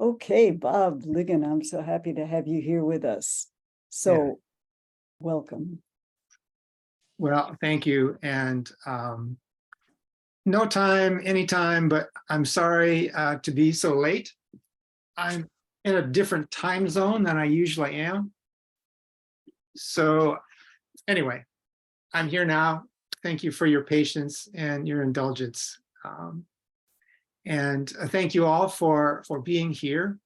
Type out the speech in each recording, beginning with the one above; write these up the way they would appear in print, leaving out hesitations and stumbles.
Okay, Bob Ligon, I'm so happy to have you here with us. So, welcome. Well, thank you. And no time, anytime, but I'm sorry to be so late. I'm in a different time zone than I usually am. So anyway, I'm here now. Thank you for your patience and your indulgence. And thank you all for being here.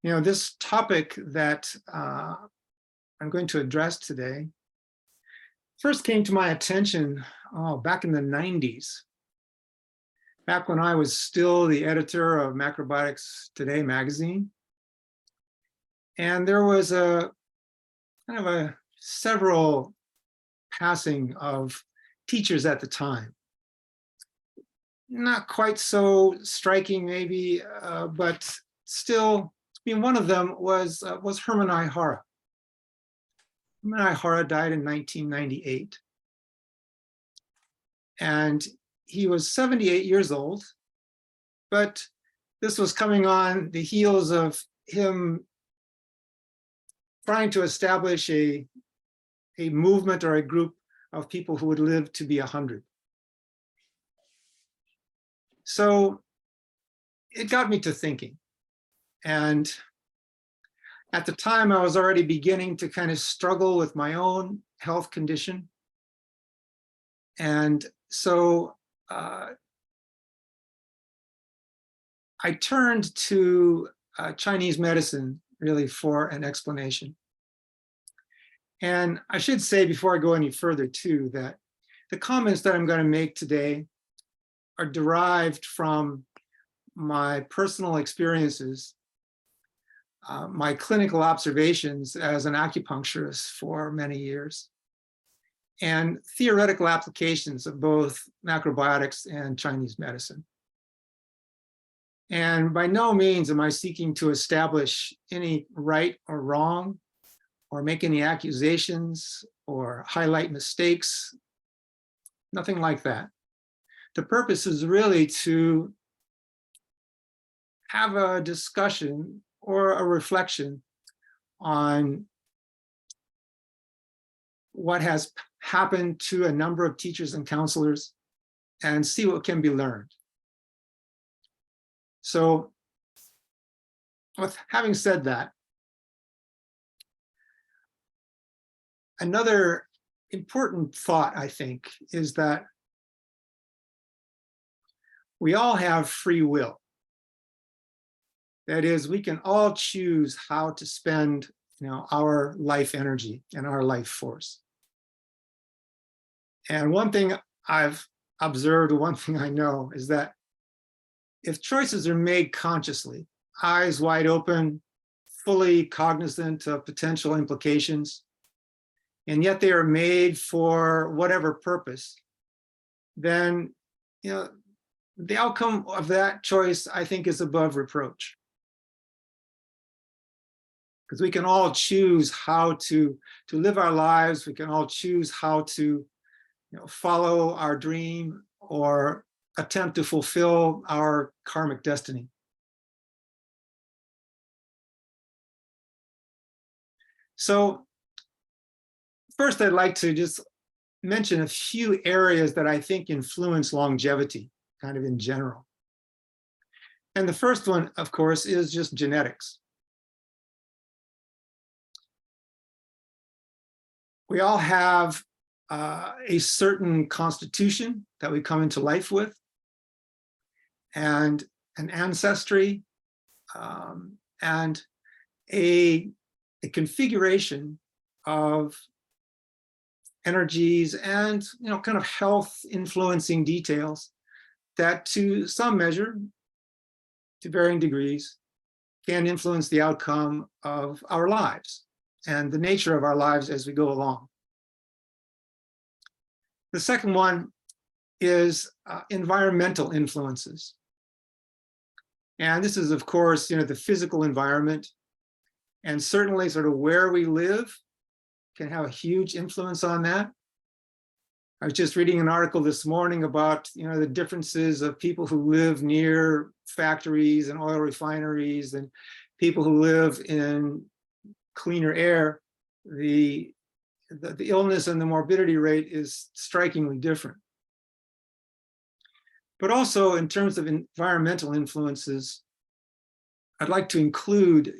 This topic that I'm going to address today first came to my attention back in the 90s, back when I was still the editor of Macrobiotics Today magazine. And there was a kind of a several passing of teachers at the time. Not quite so striking maybe, but still, one of them was Herman I. Hara. Herman I. Hara died in 1998. And he was 78 years old, but this was coming on the heels of him trying to establish a movement or a group of people who would live to be 100. So it got me to thinking. And at the time, I was already beginning to kind of struggle with my own health condition. And so I turned to Chinese medicine really for an explanation. And I should say before I go any further too, that the comments that I'm going to make today are derived from my personal experiences, my clinical observations as an acupuncturist for many years, and theoretical applications of both macrobiotics and Chinese medicine. And by no means am I seeking to establish any right or wrong, or make any accusations, or highlight mistakes, nothing like that. The purpose is really to have a discussion or a reflection on what has happened to a number of teachers and counselors and see what can be learned. So, with having said that, another important thought, I think, is that we all have free will. That is, we can all choose how to spend, our life energy and our life force. And one thing I've observed, one thing I know, is that if choices are made consciously, eyes wide open, fully cognizant of potential implications, and yet they are made for whatever purpose, then, the outcome of that choice, I think, is above reproach. Because we can all choose how to live our lives. We can all choose how to follow our dream or attempt to fulfill our karmic destiny. So first, I'd like to just mention a few areas that I think influence longevity, kind of in general. And the first one, of course, is just genetics. We all have a certain constitution that we come into life with, and an ancestry, and a configuration of energies and kind of health influencing details that, to some measure, to varying degrees, can influence the outcome of our lives and the nature of our lives as we go along. The second one is environmental influences. And this is, of course, the physical environment, and certainly sort of where we live can have a huge influence on that. I was just reading an article this morning about, the differences of people who live near factories and oil refineries and people who live in cleaner air. The illness and the morbidity rate is strikingly different. But also in terms of environmental influences, I'd like to include,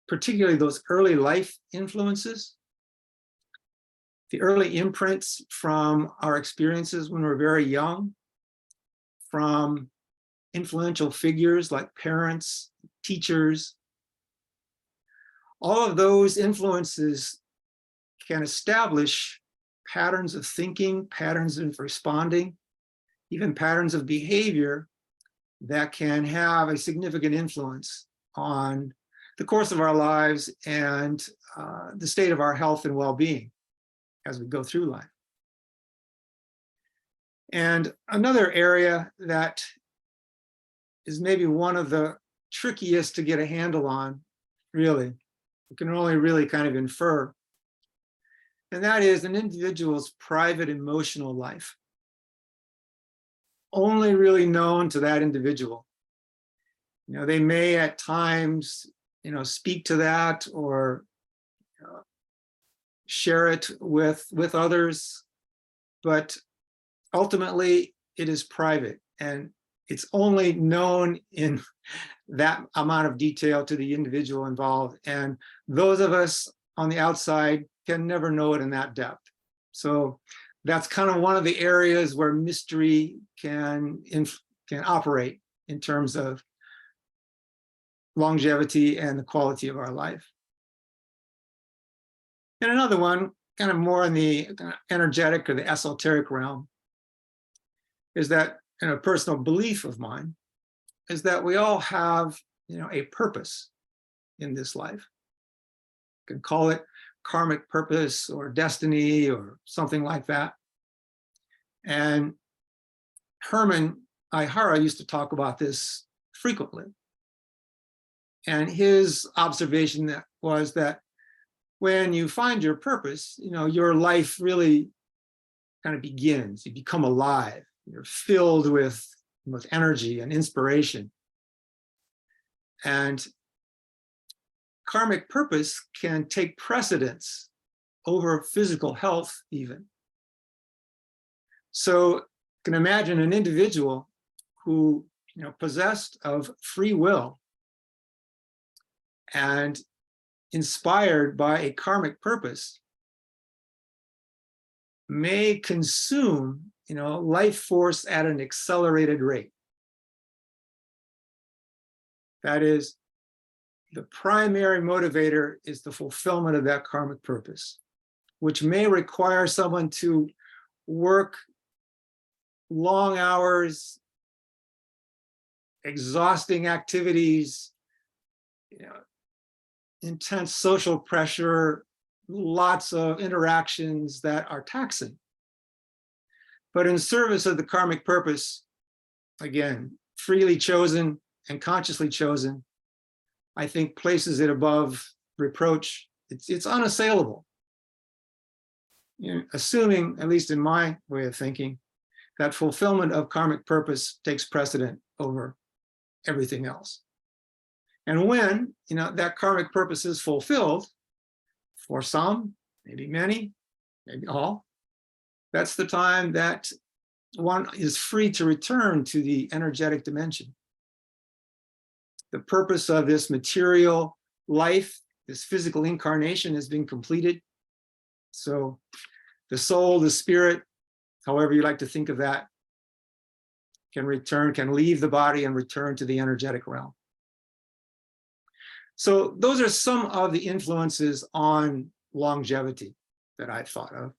particularly those early life influences, the early imprints from our experiences when we're very young, from influential figures like parents, teachers. All of those influences can establish patterns of thinking, patterns of responding, even patterns of behavior that can have a significant influence on the course of our lives and the state of our health and well-being as we go through life. And another area that is maybe one of the trickiest to get a handle on, really, we can only really kind of infer, and that is an individual's private emotional life, only really known to that individual. They may at times, speak to that or share it with others, but ultimately it is private and it's only known in that amount of detail to the individual involved. And those of us on the outside can never know it in that depth. So that's kind of one of the areas where mystery can operate in terms of longevity and the quality of our life. And another one, kind of more in the energetic or the esoteric realm, is that, a personal belief of mine, is that we all have, a purpose in this life. You can call it karmic purpose or destiny or something like that. And Herman Ihara used to talk about this frequently. And his observation was that when you find your purpose, your life really kind of begins. You become alive. You're filled with energy and inspiration. And karmic purpose can take precedence over physical health even. So you can imagine an individual who, possessed of free will and inspired by a karmic purpose may consume, life force at an accelerated rate. That is, the primary motivator is the fulfillment of that karmic purpose, which may require someone to work long hours, exhausting activities, intense social pressure, lots of interactions that are taxing. But in service of the karmic purpose, again, freely chosen and consciously chosen, I think places it above reproach. It's unassailable. Assuming, at least in my way of thinking, that fulfillment of karmic purpose takes precedent over everything else. And when, that karmic purpose is fulfilled, for some, maybe many, maybe all, that's the time that one is free to return to the energetic dimension. The purpose of this material life, this physical incarnation, has been completed. So the soul, the spirit, however you like to think of that, can leave the body and return to the energetic realm. So those are some of the influences on longevity that I thought of.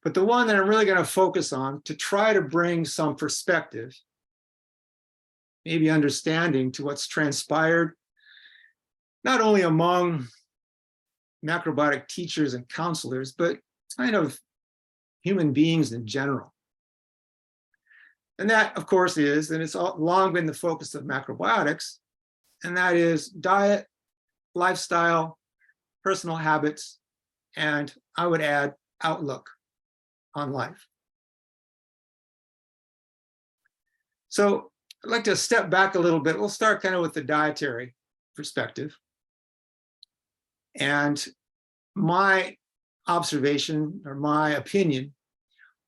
But the one that I'm really going to focus on to try to bring some perspective, maybe understanding to what's transpired, not only among macrobiotic teachers and counselors, but kind of human beings in general. And that, of course, is, and it's long been the focus of macrobiotics, and that is diet, lifestyle, personal habits, and I would add outlook on life. So I'd like to step back a little bit. We'll start kind of with the dietary perspective. And my observation or my opinion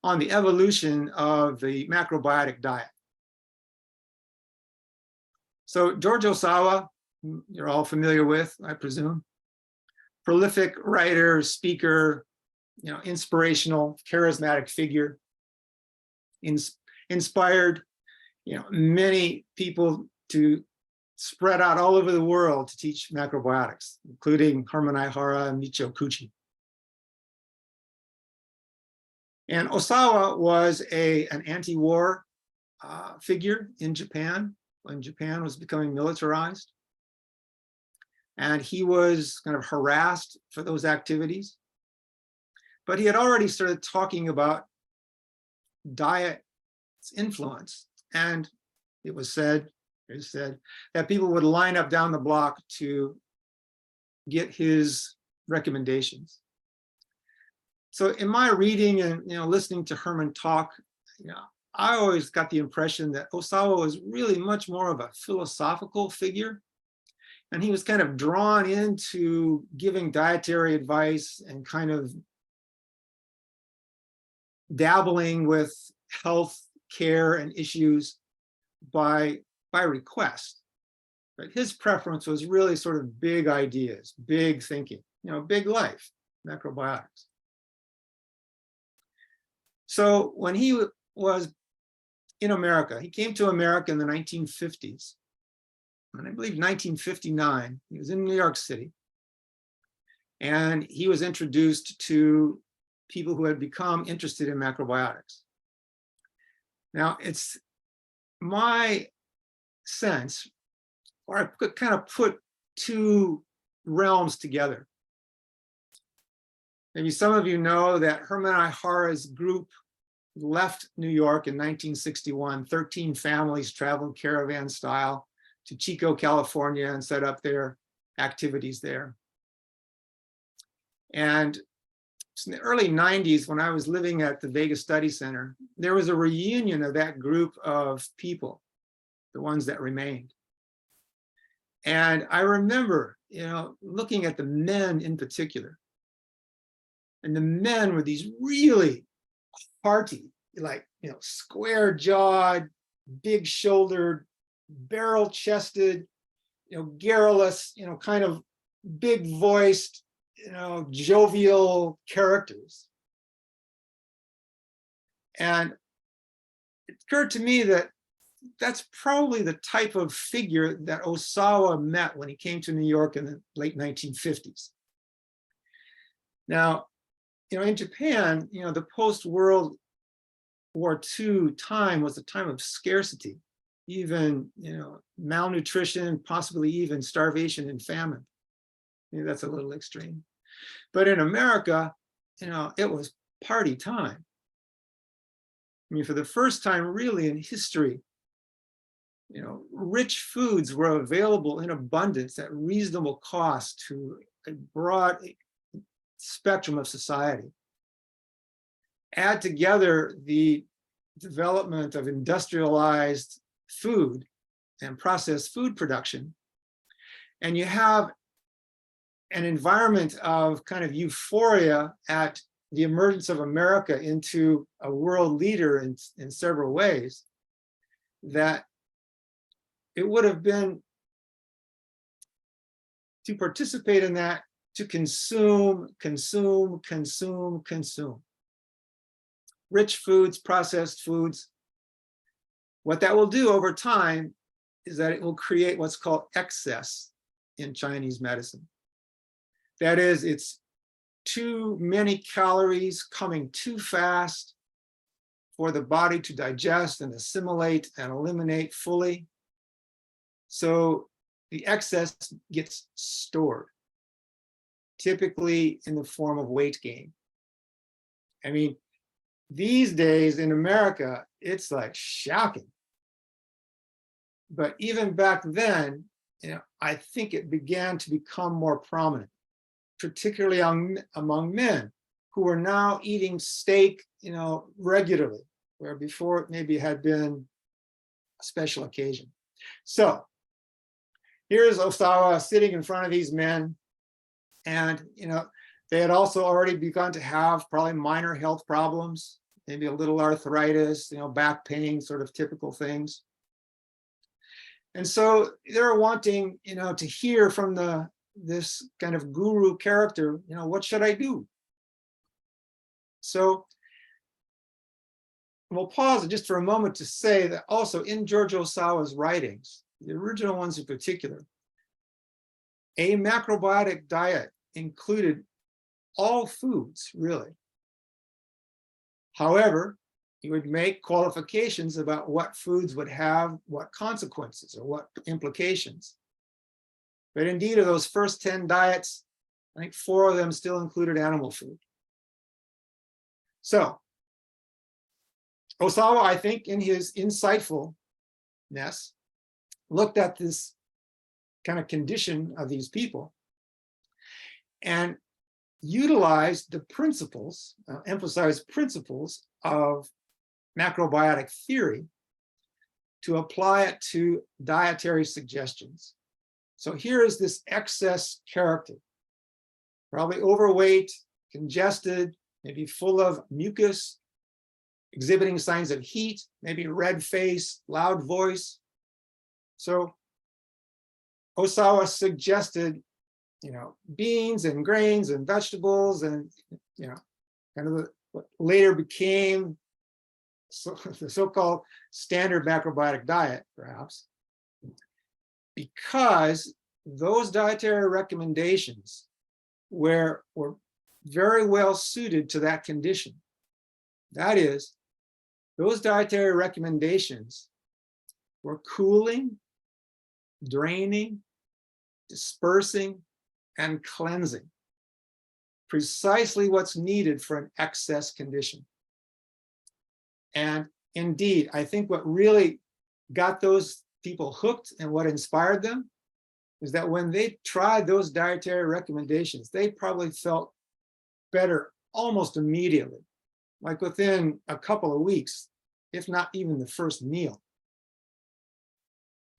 on the evolution of the macrobiotic diet. So George Osawa, you're all familiar with, I presume, prolific writer, speaker, inspirational, charismatic figure, inspired, many people to spread out all over the world to teach macrobiotics, including Herman Ihara and Michio Kuchi. And Osawa was an anti-war figure in Japan when Japan was becoming militarized. And he was kind of harassed for those activities. But he had already started talking about diet's influence. And it was said that people would line up down the block to get his recommendations. So in my reading and listening to Herman talk, I always got the impression that Osawa was really much more of a philosophical figure. And he was kind of drawn into giving dietary advice and kind of dabbling with health care and issues by request. But his preference was really sort of big ideas, big thinking, big life, macrobiotics. So when he was in America, he came to America in the 1950s. And I believe 1959, he was in New York City. And he was introduced to people who had become interested in macrobiotics. Now, it's my sense, or I could kind of put two realms together. Maybe some of you know that Herman Ihara's group left New York in 1961. 13 families traveled caravan style to Chico, California, and set up their activities there. And in the early 90s, when I was living at the Vegas Study Center, there was a reunion of that group of people, the ones that remained. And I remember, looking at the men in particular. And the men were these really hearty, square-jawed, big-shouldered, barrel-chested, garrulous, kind of big-voiced, jovial characters. And it occurred to me that that's probably the type of figure that Osawa met when he came to New York in the late 1950s. Now, in Japan, the post-World War II time was a time of scarcity, even, malnutrition, possibly even starvation and famine. Maybe that's a little extreme. But in America, it was party time. I mean, for the first time really in history, rich foods were available in abundance at reasonable cost to a broad spectrum of society. Add together the development of industrialized food and processed food production, and you have an environment of kind of euphoria at the emergence of America into a world leader in several ways, that it would have been, to participate in that, to consume. Rich foods, processed foods. What that will do over time is that it will create what's called excess in Chinese medicine. That is, it's too many calories coming too fast for the body to digest and assimilate and eliminate fully. So the excess gets stored, typically in the form of weight gain. I mean, these days in America, it's like shocking. But even back then, I think it began to become more prominent, particularly among men who are now eating steak, regularly, where before it maybe had been a special occasion. So here's Osawa sitting in front of these men, and they had also already begun to have probably minor health problems, maybe a little arthritis, back pain, sort of typical things. And so they're wanting, to hear from this kind of guru character, what should I do? So we'll pause just for a moment to say that also in George Osawa's writings, the original ones in particular, a macrobiotic diet included all foods, really. However, he would make qualifications about what foods would have what consequences or what implications. But indeed, of those first 10 diets, I think 4 of them still included animal food. So Osawa, I think, in his insightfulness, looked at this kind of condition of these people and utilized the principles, emphasized principles of macrobiotic theory to apply it to dietary suggestions. So here is this excess character, probably overweight, congested, maybe full of mucus, exhibiting signs of heat, maybe red face, loud voice. So Osawa suggested, beans and grains and vegetables and, kind of what later became the so-called standard macrobiotic diet, perhaps, because those dietary recommendations were very well suited to that condition. That is, those dietary recommendations were cooling, draining, dispersing, and cleansing. Precisely what's needed for an excess condition. And indeed, I think what really got those people hooked and what inspired them is that when they tried those dietary recommendations, they probably felt better almost immediately, like within a couple of weeks, if not even the first meal.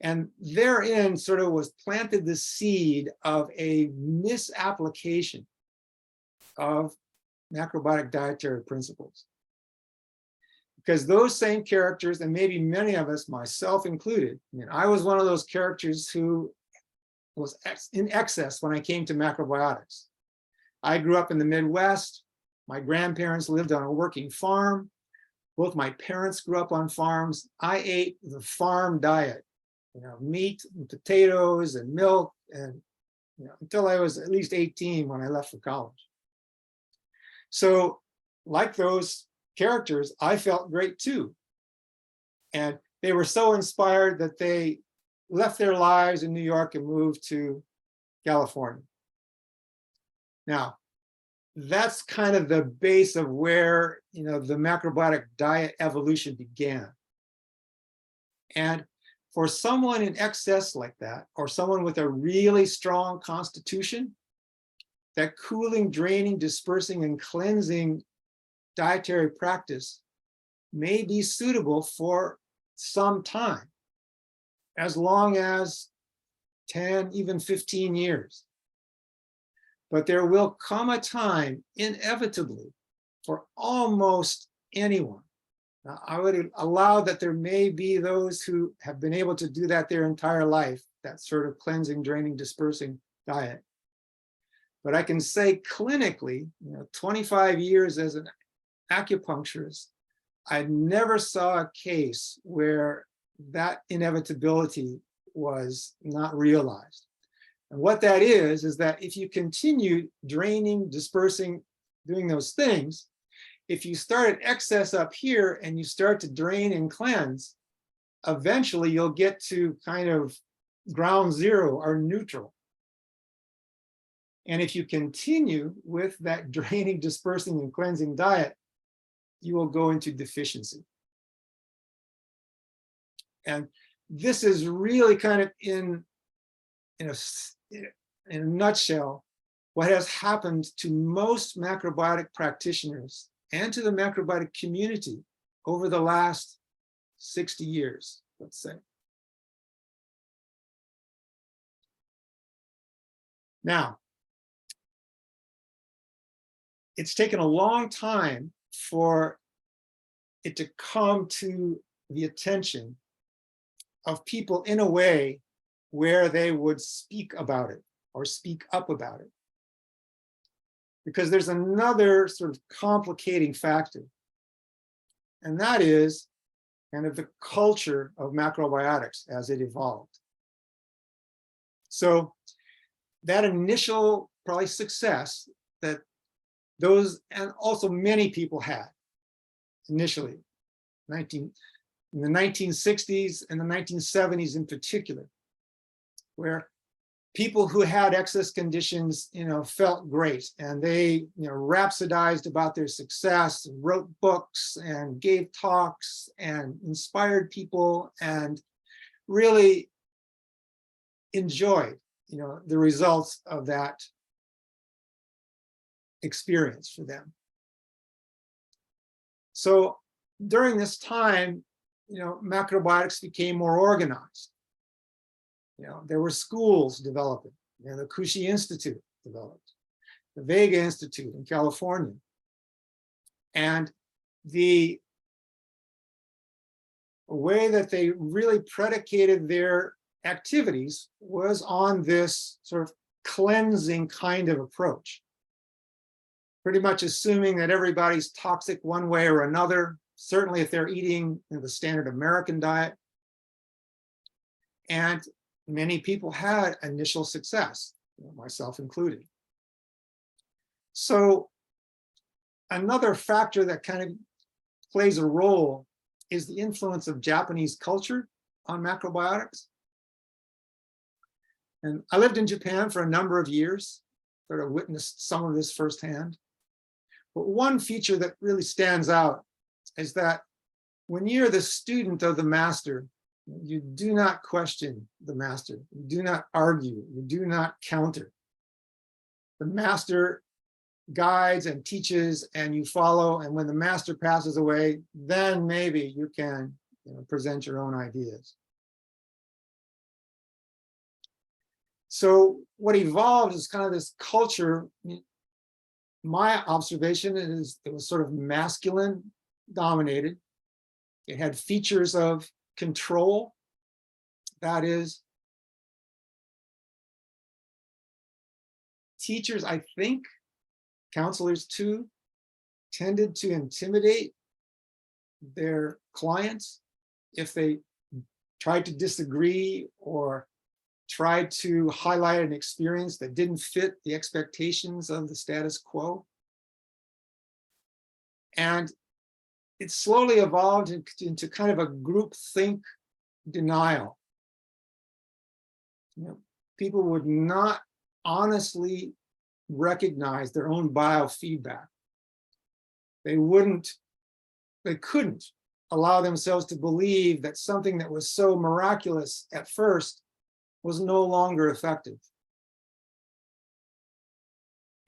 And therein sort of was planted the seed of a misapplication of macrobiotic dietary principles. Because those same characters, and maybe many of us, myself included, I was one of those characters who was in excess when I came to macrobiotics. I grew up in the Midwest. My grandparents lived on a working farm. Both my parents grew up on farms. I ate the farm diet, meat and potatoes and milk, and until I was at least 18 when I left for college. So like those characters, I felt great too. And they were so inspired that they left their lives in New York and moved to California. Now, that's kind of the base of where the macrobiotic diet evolution began. And for someone in excess like that, or someone with a really strong constitution, that cooling, draining, dispersing, and cleansing dietary practice may be suitable for some time, as long as 10, even 15 years. But there will come a time, inevitably, for almost anyone. Now, I would allow that there may be those who have been able to do that their entire life, that sort of cleansing, draining, dispersing diet. But I can say clinically, 25 years as an acupuncturist, I never saw a case where that inevitability was not realized. And what that is that if you continue draining, dispersing, doing those things, if you start at excess up here and you start to drain and cleanse, eventually you'll get to kind of ground zero or neutral. And if you continue with that draining, dispersing, and cleansing diet, you will go into deficiency. And this is really kind of in a nutshell what has happened to most macrobiotic practitioners and to the macrobiotic community over the last 60 years, let's say. Now, it's taken a long time for it to come to the attention of people in a way where they would speak about it or speak up about it. Because there's another sort of complicating factor, and that is kind of the culture of macrobiotics as it evolved. So that initial probably success that those, and also many people had initially, in the 1960s and the 1970s in particular, where people who had excess conditions, felt great, and they, rhapsodized about their success, and wrote books, and gave talks, and inspired people, and really enjoyed, the results of that experience for them. So during this time, macrobiotics became more organized. There were schools developing. The Kushi Institute developed, the Vega Institute in California. And the way that they really predicated their activities was on this sort of cleansing kind of approach. Pretty much assuming that everybody's toxic one way or another, certainly if they're eating the standard American diet. And many people had initial success, myself included. So another factor that kind of plays a role is the influence of Japanese culture on macrobiotics. And I lived in Japan for a number of years, sort of witnessed some of this firsthand. But one feature that really stands out is that when you're the student of the master, you do not question the master. You do not argue. You do not counter. The master guides and teaches, and you follow. And when the master passes away, then maybe you can present your own ideas. So what evolved is kind of this culture. My observation is it was sort of masculine dominated. It had features of control. That is, teachers, I think, counselors too, tended to intimidate their clients if they tried to disagree or tried to highlight an experience that didn't fit the expectations of the status quo. And it slowly evolved into kind of a groupthink denial. People would not honestly recognize their own biofeedback. They couldn't allow themselves to believe that something that was so miraculous at first was no longer effective.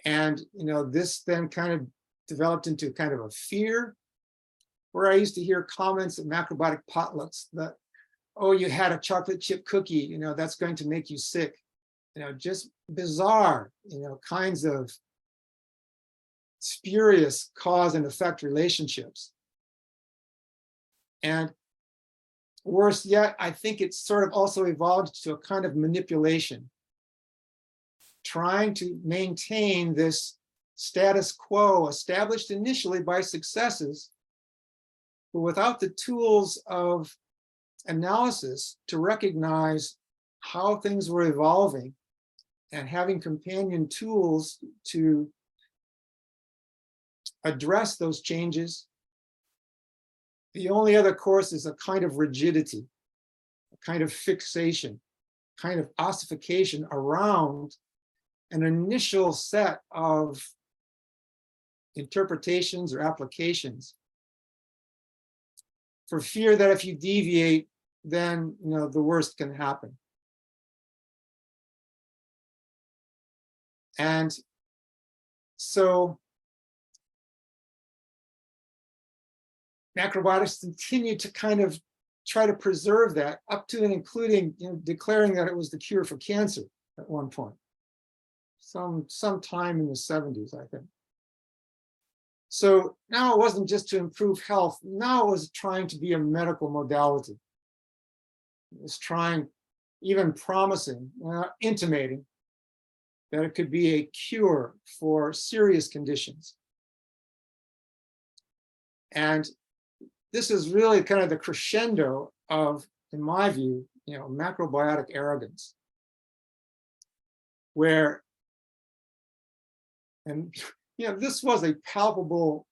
And this then kind of developed into kind of a fear, where I used to hear comments at macrobiotic potlucks that, oh, you had a chocolate chip cookie, that's going to make you sick. Just bizarre, kinds of spurious cause and effect relationships. And worse yet, I think it's sort of also evolved to a kind of manipulation, trying to maintain this status quo established initially by successes, but without the tools of analysis to recognize how things were evolving and having companion tools to address those changes. The only other course is a kind of rigidity, a kind of fixation, kind of ossification around an initial set of interpretations or applications, for fear that if you deviate, then the worst can happen. And so macrobiotics continued to kind of try to preserve that up to and including, declaring that it was the cure for cancer at one point, some time in the 70s, I think. So now it wasn't just to improve health. Now it was trying to be a medical modality. It was trying, even promising, intimating that it could be a cure for serious conditions. And this is really kind of the crescendo of, in my view, macrobiotic arrogance, where, and this was a palpable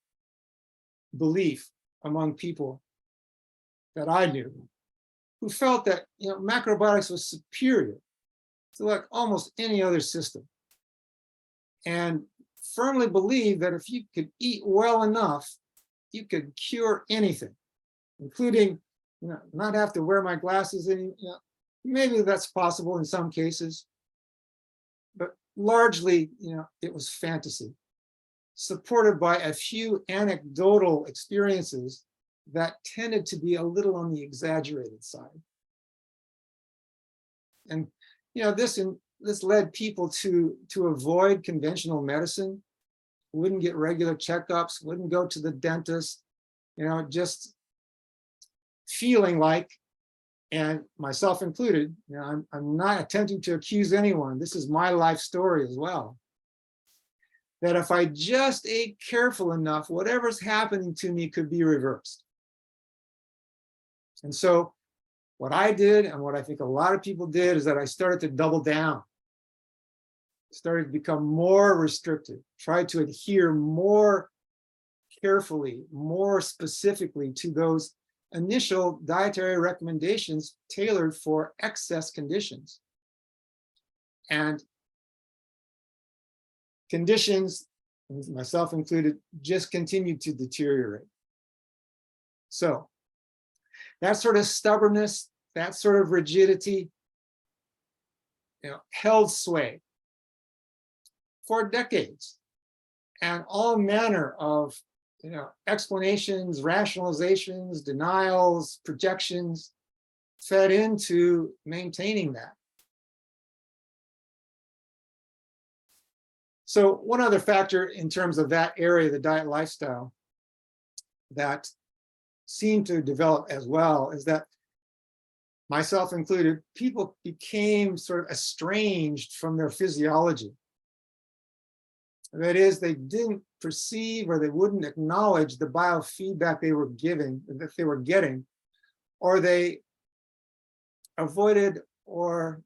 belief among people that I knew, who felt that macrobiotics was superior to like almost any other system, and firmly believed that if you could eat well enough, you could cure anything, including not have to wear my glasses any. Maybe that's possible in some cases, but largely, it was fantasy, supported by a few anecdotal experiences that tended to be a little on the exaggerated side. And this led people to avoid conventional medicine, wouldn't get regular checkups, wouldn't go to the dentist, just feeling like, and myself included, I'm not attempting to accuse anyone, this is my life story as well, that if I just ate careful enough, whatever's happening to me could be reversed. And so what I did, and what I think a lot of people did, is that I started to double down, started to become more restrictive, tried to adhere more carefully, more specifically to those initial dietary recommendations tailored for excess conditions. And conditions, myself included, just continued to deteriorate. So that sort of stubbornness, that sort of rigidity, held sway for decades, and all manner of explanations, rationalizations, denials, projections fed into maintaining that. So one other factor in terms of that area, the diet lifestyle, that seemed to develop as well, is that, myself included, people became sort of estranged from their physiology. That is, they didn't perceive, or they wouldn't acknowledge the biofeedback they were getting, or they avoided or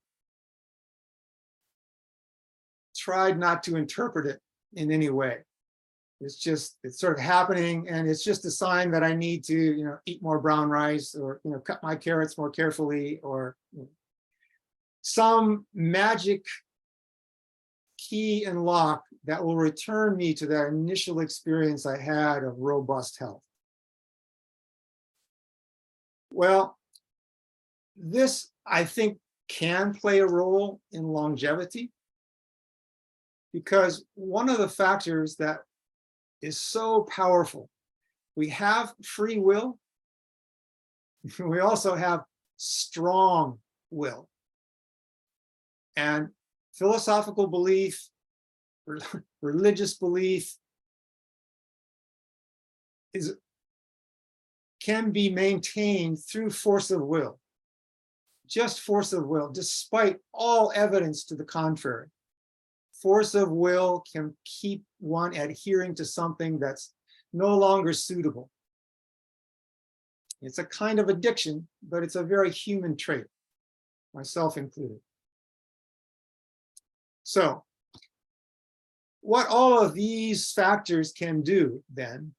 tried not to interpret it in any way. It's sort of happening, and it's just a sign that I need to, eat more brown rice, or, cut my carrots more carefully, or some magic key and lock that will return me to that initial experience I had of robust health. Well, this, I think, can play a role in longevity, because one of the factors that is so powerful, we have free will, we also have strong will. And philosophical belief, religious belief can be maintained through force of will, just force of will, despite all evidence to the contrary. Force of will can keep one adhering to something that's no longer suitable. It's a kind of addiction, but it's a very human trait, myself included. So, what all of these factors can do then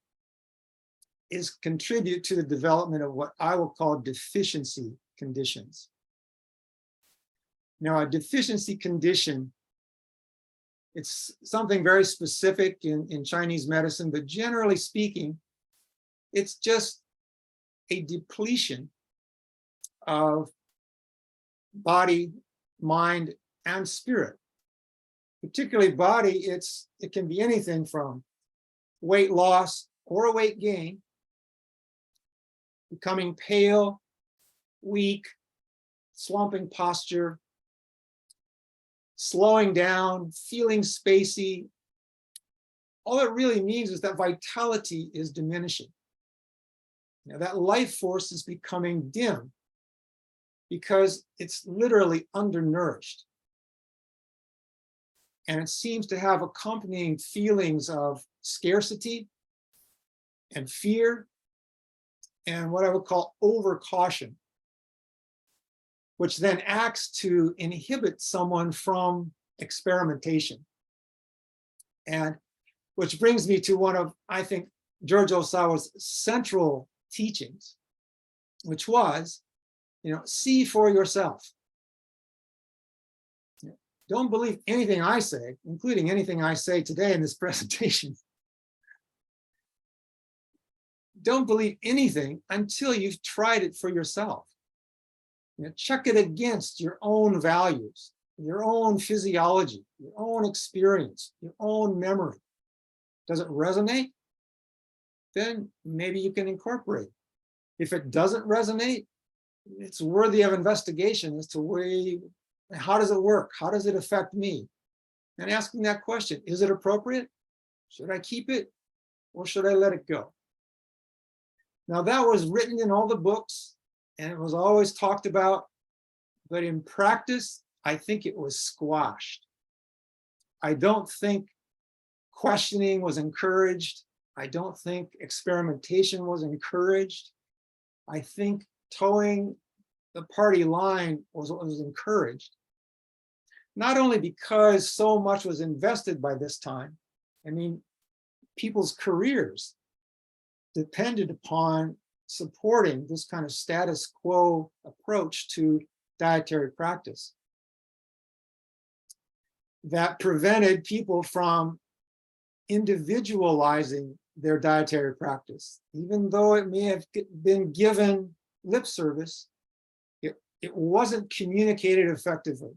is contribute to the development of what I will call deficiency conditions. Now, a deficiency condition, it's something very specific in Chinese medicine, but generally speaking, it's just a depletion of body, mind, and spirit. Particularly body, it can be anything from weight loss or weight gain, becoming pale, weak, slumping posture, slowing down, feeling spacey. All it really means is that vitality is diminishing. Now, that life force is becoming dim because it's literally undernourished. And it seems to have accompanying feelings of scarcity and fear and what I would call overcaution, which then acts to inhibit someone from experimentation. And which brings me to one of, I think, George Osawa's central teachings, which was, see for yourself. Don't believe anything I say, including anything I say today in this presentation. Don't believe anything until you've tried it for yourself. Check it against your own values, your own physiology, your own experience, your own memory. Does it resonate? Then maybe you can incorporate. If it doesn't resonate, it's worthy of investigation as to how does it work? How does it affect me? And asking that question, is it appropriate? Should I keep it or should I let it go? Now, that was written in all the books and it was always talked about, but in practice, I think it was squashed. I don't think questioning was encouraged. I don't think experimentation was encouraged. I think towing the party line was encouraged. Not only because so much was invested by this time, I mean, people's careers depended upon supporting this kind of status quo approach to dietary practice that prevented people from individualizing their dietary practice. Even though it may have been given lip service, it wasn't communicated effectively,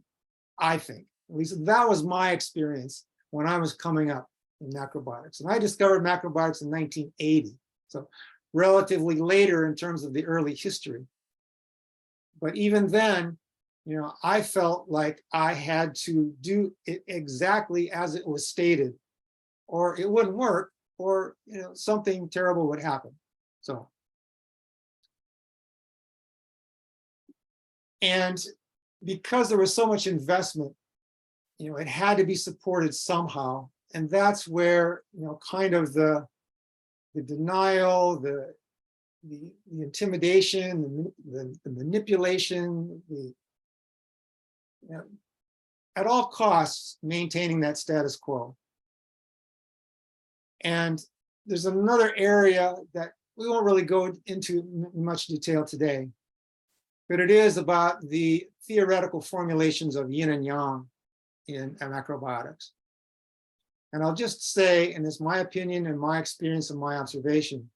I think. At least that was my experience when I was coming up in macrobiotics. And I discovered macrobiotics in 1980, so relatively later in terms of the early history. But even then, I felt like I had to do it exactly as it was stated, or it wouldn't work, or something terrible would happen. So, and because there was so much investment, it had to be supported somehow, and that's where kind of the denial, the intimidation, the manipulation, at all costs maintaining that status quo. And there's another area that we won't really go into in much detail today, but it is about the theoretical formulations of yin and yang in macrobiotics. And I'll just say, and it's my opinion and my experience and my observation,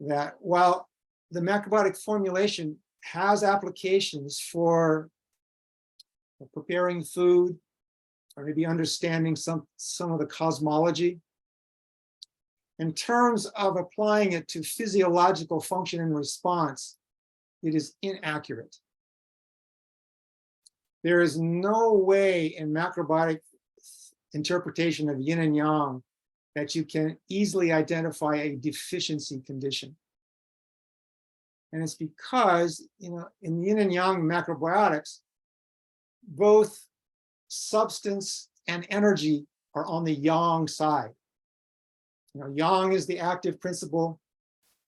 that while the macrobiotic formulation has applications for preparing food, or maybe understanding some of the cosmology, in terms of applying it to physiological function and response, it is inaccurate. There is no way in macrobiotic interpretation of yin and yang that you can easily identify a deficiency condition. And it's because, in yin and yang macrobiotics, both substance and energy are on the yang side. Yang is the active principle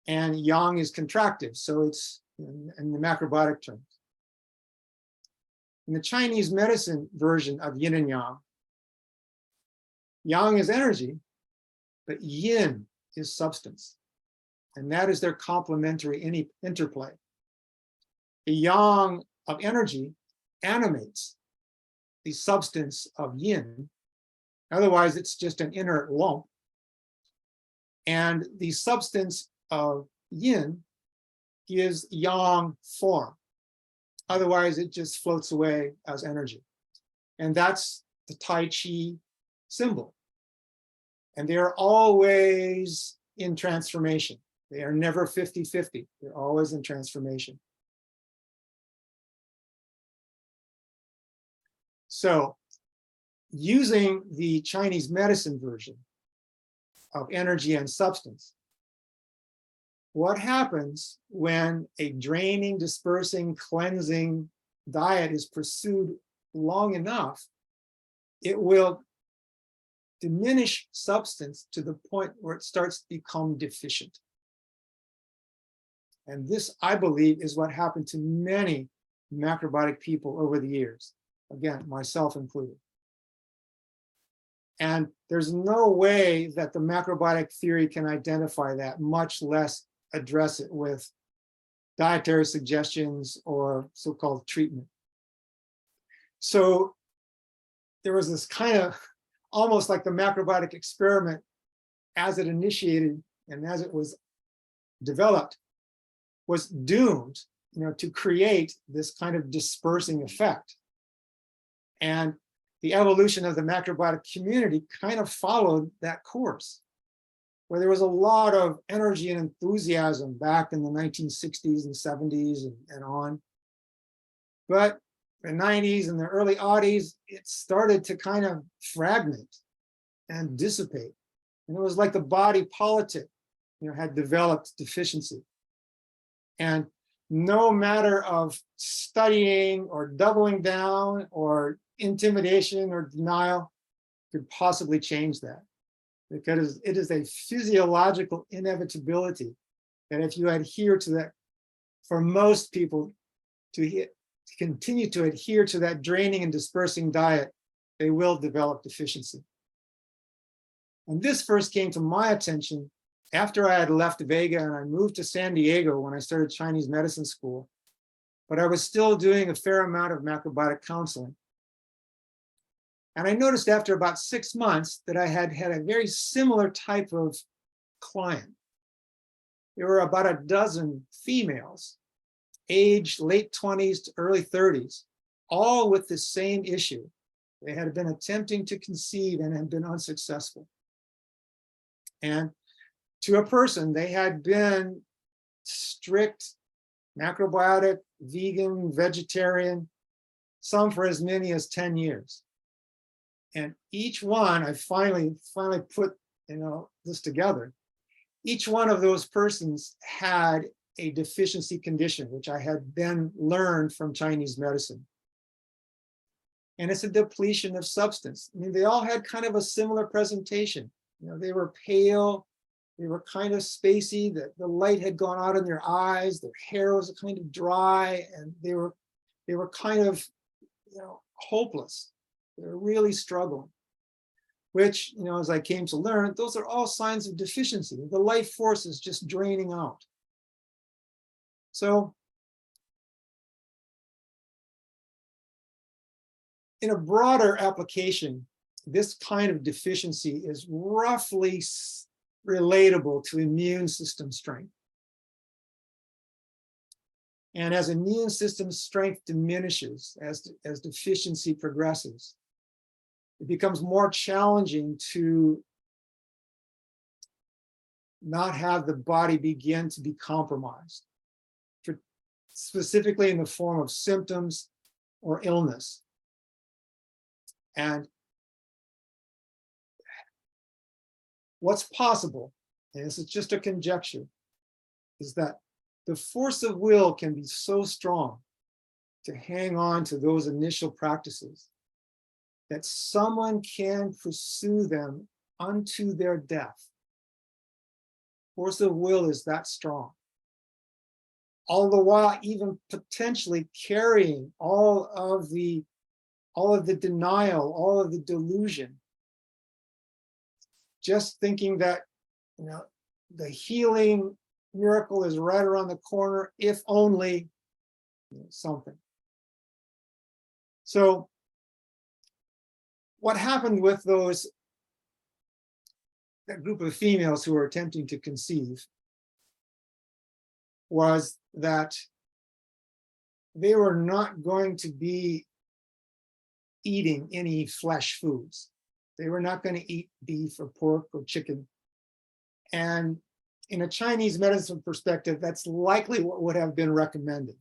and yang is contractive. So it's in the macrobiotic terms. In the Chinese medicine version of yin and yang, yang is energy, but yin is substance. And that is their complementary interplay. The yang of energy animates the substance of yin. Otherwise, it's just an inert lump. And the substance of yin gives yang form. Otherwise, it just floats away as energy. And that's the Tai Chi symbol. And they're always in transformation. They are never 50-50. They're always in transformation. So using the Chinese medicine version of energy and substance, what happens when a draining, dispersing, cleansing diet is pursued long enough, it will diminish substance to the point where it starts to become deficient. And this, I believe, is what happened to many macrobiotic people over the years. Again, myself included. And there's no way that the macrobiotic theory can identify that, much less address it with dietary suggestions or so-called treatment. So there was this kind of almost like the macrobiotic experiment as it initiated and as it was developed was doomed, to create this kind of dispersing effect. And the evolution of the macrobiotic community kind of followed that course, where there was a lot of energy and enthusiasm back in the 1960s and 70s and on. But the 90s and the early aughties, it started to kind of fragment and dissipate. And it was like the body politic, had developed deficiency. And no matter of studying or doubling down or intimidation or denial could possibly change that, because it is a physiological inevitability that if you adhere to that, for most people to continue to adhere to that draining and dispersing diet, they will develop deficiency. And this first came to my attention after I had left Vega and I moved to San Diego when I started Chinese medicine school, but I was still doing a fair amount of macrobiotic counseling. And I noticed after about 6 months that I had a very similar type of client. There were about a dozen females, aged late 20s to early 30s, all with the same issue. They had been attempting to conceive and had been unsuccessful. And to a person, they had been strict macrobiotic, vegan, vegetarian, some for as many as 10 years. And each one, I finally put this together. Each one of those persons had a deficiency condition, which I had then learned from Chinese medicine. And it's a depletion of substance. I mean, they all had kind of a similar presentation. They were pale, they were kind of spacey, the light had gone out in their eyes, their hair was kind of dry, and they were kind of, hopeless. They were really struggling, which, as I came to learn, those are all signs of deficiency. The life force is just draining out. So in a broader application, this kind of deficiency is roughly relatable to immune system strength. And as immune system strength diminishes, as deficiency progresses, it becomes more challenging to not have the body begin to be compromised, specifically in the form of symptoms or illness. And what's possible, and this is just a conjecture, is that the force of will can be so strong to hang on to those initial practices that someone can pursue them unto their death. Force of will is that strong. All the while even potentially carrying all of the denial, all of the delusion, just thinking that the healing miracle is right around the corner, if only something. So what happened with that group of females who were attempting to conceive was that they were not going to be eating any flesh foods. They were not going to eat beef or pork or chicken. And in a Chinese medicine perspective, that's likely what would have been recommended.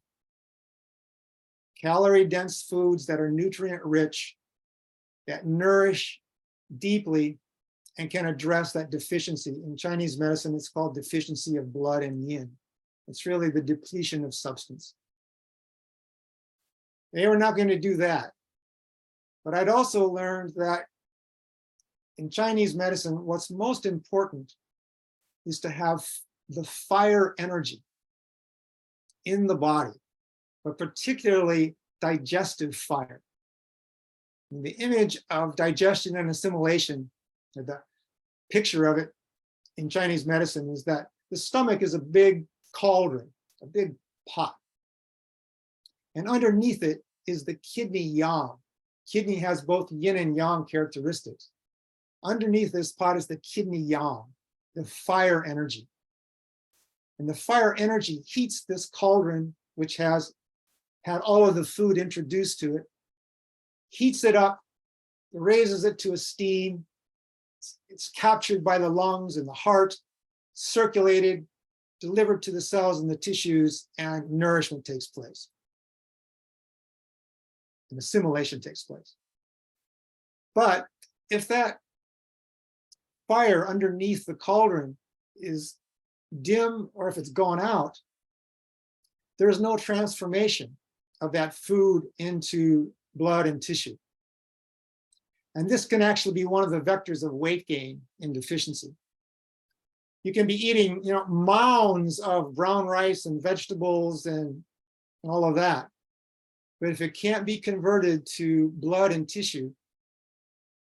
Calorie-dense foods that are nutrient-rich, that nourish deeply and can address that deficiency. In Chinese medicine, it's called deficiency of blood and yin. It's really the depletion of substance. They were not going to do that. But I'd also learned that in Chinese medicine, what's most important is to have the fire energy in the body, but particularly digestive fire. And the image of digestion and assimilation, the picture of it in Chinese medicine, is that the stomach is a big cauldron, a big pot. And underneath it is the kidney yang. Kidney has both yin and yang characteristics. Underneath this pot is the kidney yang, the fire energy. And the fire energy heats this cauldron, which has had all of the food introduced to it, heats it up, raises it to a steam. It's captured by the lungs and the heart, circulated, delivered to the cells and the tissues, and nourishment takes place. And assimilation takes place. But if that fire underneath the cauldron is dim, or if it's gone out, there's no transformation of that food into blood and tissue. And this can actually be one of the vectors of weight gain in deficiency. You can be eating, mounds of brown rice and vegetables and all of that. But if it can't be converted to blood and tissue,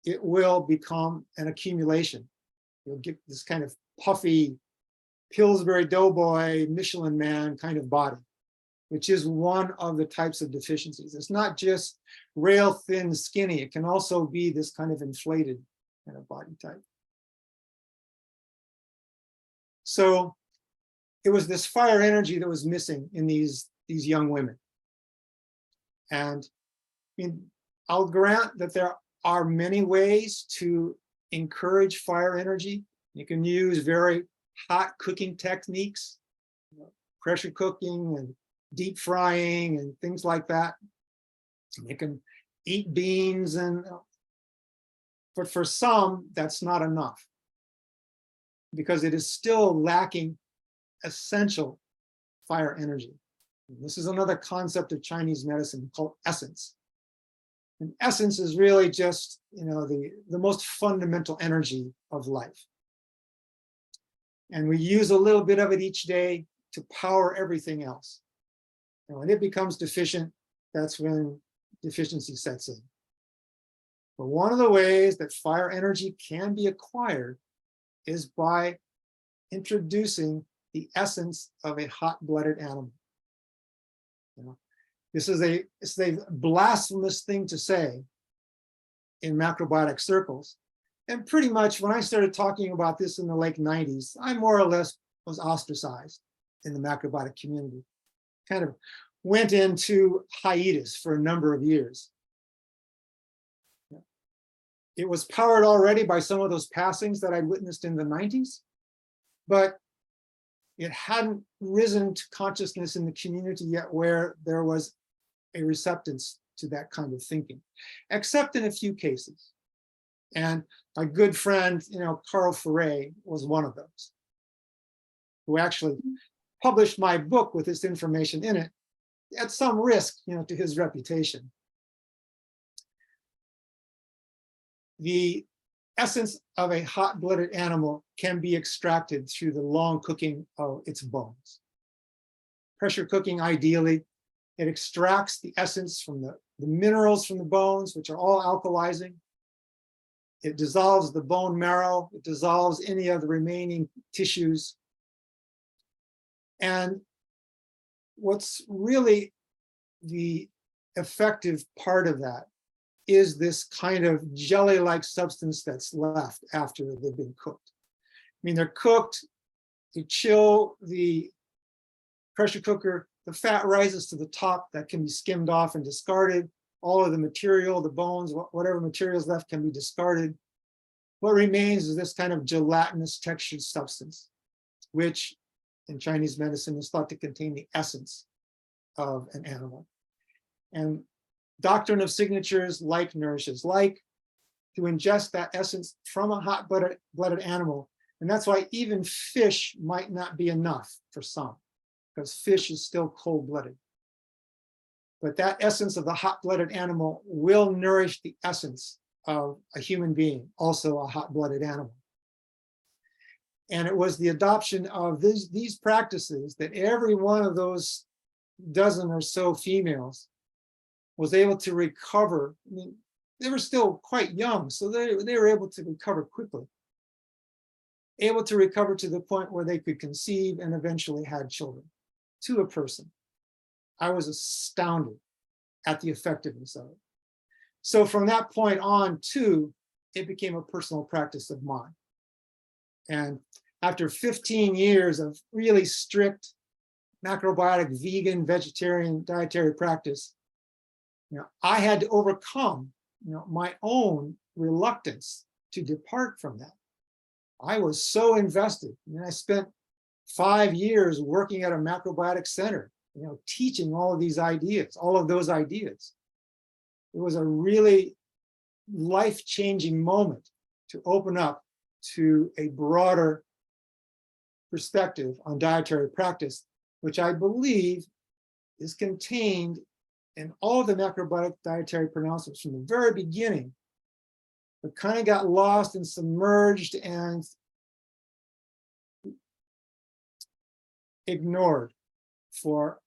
it will become an accumulation. You'll get this kind of puffy Pillsbury Doughboy, Michelin Man kind of body, which is one of the types of deficiencies. It's not just rail thin, skinny. It can also be this kind of inflated kind of body type. So it was this fire energy that was missing in these young women. And I'll grant that there are many ways to encourage fire energy. You can use very hot cooking techniques, pressure cooking and deep frying and things like that. You can eat beans, but for some, that's not enough, because it is still lacking essential fire energy. And this is another concept of Chinese medicine called essence. And essence is really just, the most fundamental energy of life. And we use a little bit of it each day to power everything else. And when it becomes deficient, that's when deficiency sets in. But one of the ways that fire energy can be acquired is by introducing the essence of a hot-blooded animal. This is a blasphemous thing to say in macrobiotic circles. And pretty much when I started talking about this in the late 90s, I more or less was ostracized in the macrobiotic community. Kind of went into hiatus for a number of years. It was powered already by some of those passings that I'd witnessed in the 90s, but it hadn't risen to consciousness in the community yet where there was a receptance to that kind of thinking, except in a few cases. And my good friend, Carl Ferre was one of those, who actually published my book with this information in it at some risk, to his reputation. The essence of a hot-blooded animal can be extracted through the long cooking of its bones. Pressure cooking, ideally, it extracts the essence from the minerals from the bones, which are all alkalizing. It dissolves the bone marrow. It dissolves any of the remaining tissues. And what's really the effective part of that is this kind of jelly-like substance that's left after they've been cooked. They're cooked, you chill the pressure cooker, the fat rises to the top, that can be skimmed off and discarded. All of the material, the bones, whatever material is left can be discarded. What remains is this kind of gelatinous textured substance. which in Chinese medicine is thought to contain the essence of an animal. And doctrine of signatures, like nourishes like, to ingest that essence from a hot-blooded animal. And that's why even fish might not be enough for some, because fish is still cold-blooded. But that essence of the hot-blooded animal will nourish the essence of a human being, also a hot-blooded animal. And it was the adoption of these practices that every one of those dozen or so females was able to recover. I mean, they were still quite young, so they were able to recover quickly. Able to recover to the point where they could conceive and eventually had children to a person. I was astounded at the effectiveness of it. So from that point on too, it became a personal practice of mine. And after 15 years of really strict macrobiotic, vegan, vegetarian dietary practice, I had to overcome, my own reluctance to depart from that. I was so invested. I spent 5 years working at a macrobiotic center, teaching all of these ideas, all of those ideas. It was a really life-changing moment to open up to a broader perspective on dietary practice, which I believe is contained in all of the macrobiotic dietary pronouncements from the very beginning, but kind of got lost and submerged and ignored for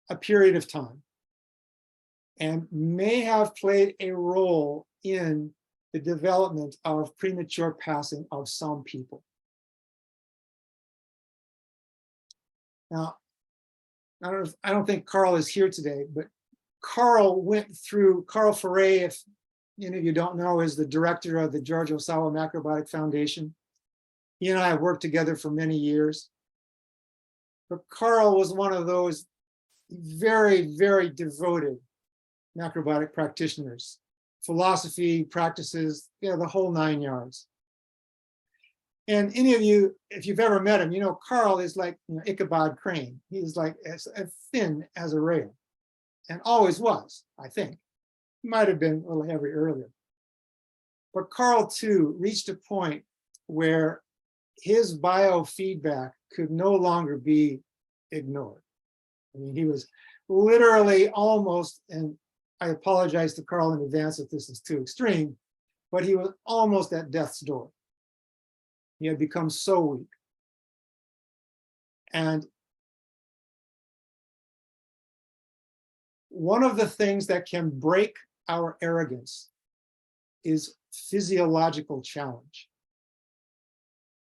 a period of time, and may have played a role in the development of premature passing of some people. Now, I don't think Carl is here today, but Carl Foray, if any of you don't know, is the director of the George Osawa Macrobiotic Foundation. He and I have worked together for many years. But Carl was one of those very, very devoted macrobiotic practitioners, philosophy, practices, the whole 9 yards. And any of you, if you've ever met him, Carl is like Ichabod Crane. He's like as thin as a rail, and always was, I think. He might have been a little heavy earlier. But Carl, too, reached a point where his biofeedback could no longer be ignored. I mean, he was literally almost, and I apologize to Carl in advance if this is too extreme, but he was almost at death's door. He had become so weak. And one of the things that can break our arrogance is physiological challenge.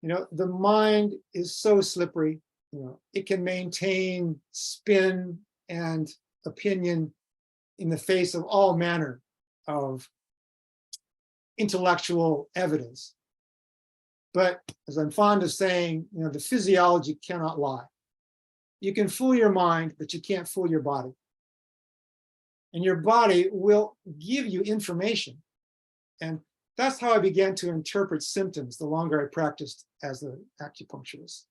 The mind is so slippery. It can maintain spin and opinion in the face of all manner of intellectual evidence. But as I'm fond of saying, the physiology cannot lie. You can fool your mind, but you can't fool your body. And your body will give you information. And that's how I began to interpret symptoms the longer I practiced as an acupuncturist.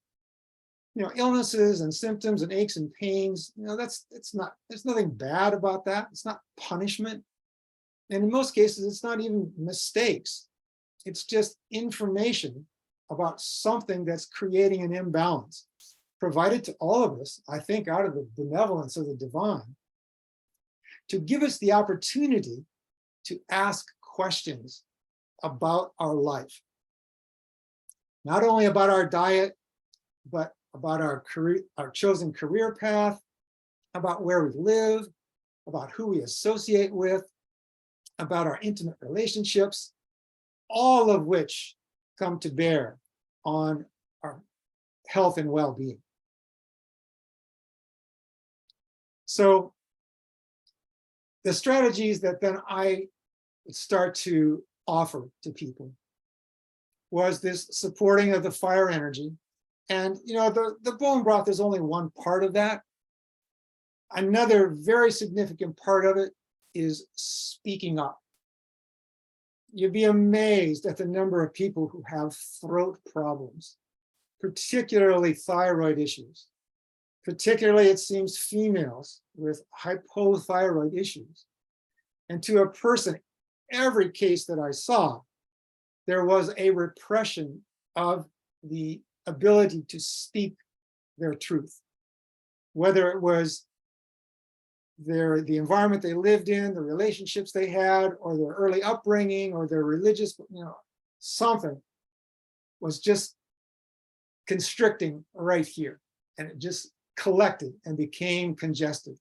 Illnesses and symptoms and aches and pains, there's nothing bad about that. It's not punishment. And in most cases, it's not even mistakes. It's just information about something that's creating an imbalance, provided to all of us, I think, out of the benevolence of the divine, to give us the opportunity to ask questions about our life. Not only about our diet, but about our career, our chosen career path, about where we live, about who we associate with, about our intimate relationships, all of which come to bear on our health and well-being. So the strategies that then I start to offer to people was this supporting of the fire energy. And the bone broth is only one part of that. Another very significant part of it is speaking up. You'd be amazed at the number of people who have throat problems. particularly thyroid issues. Particularly, it seems, females with hypothyroid issues. And to a person, every case that I saw, there was a repression of the ability to speak their truth, whether it was the environment they lived in, the relationships they had, or their early upbringing, or their religious, something was just constricting right here, and it just collected and became congested.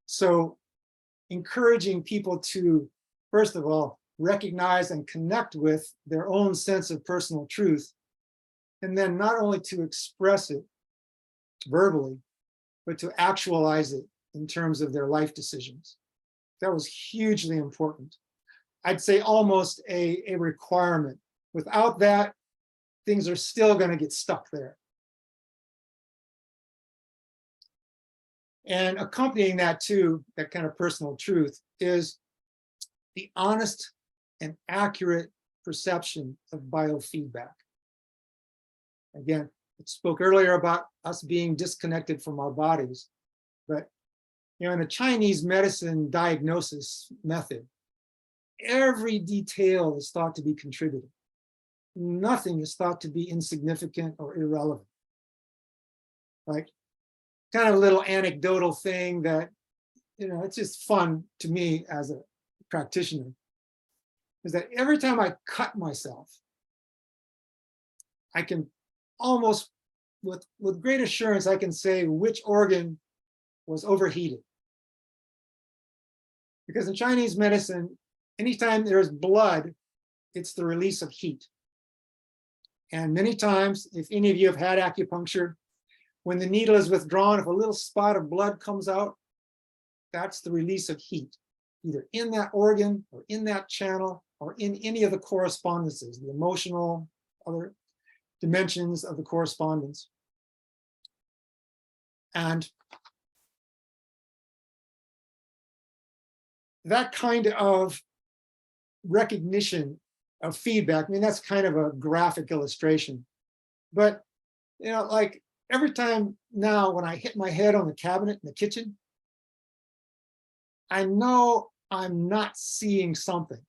So encouraging people to, first of all, recognize and connect with their own sense of personal truth, and then not only to express it verbally, but to actualize it in terms of their life decisions. That was hugely important. I'd say almost a requirement. Without that, things are still going to get stuck there. And accompanying that too, that kind of personal truth, is the honest and accurate perception of biofeedback. Again, I spoke earlier about us being disconnected from our bodies, but in the Chinese medicine diagnosis method, every detail is thought to be contributing. Nothing is thought to be insignificant or irrelevant. Like, kind of a little anecdotal thing that, it's just fun to me as a practitioner, is that every time I cut myself, I can almost, with great assurance, I can say which organ was overheated. Because in Chinese medicine, anytime there's blood, it's the release of heat. And many times, if any of you have had acupuncture, when the needle is withdrawn, if a little spot of blood comes out, that's the release of heat, either in that organ or in that channel or in any of the correspondences, the emotional, other dimensions of the correspondence. And that kind of recognition of feedback, that's kind of a graphic illustration. But, like every time now when I hit my head on the cabinet in the kitchen, I know I'm not seeing something.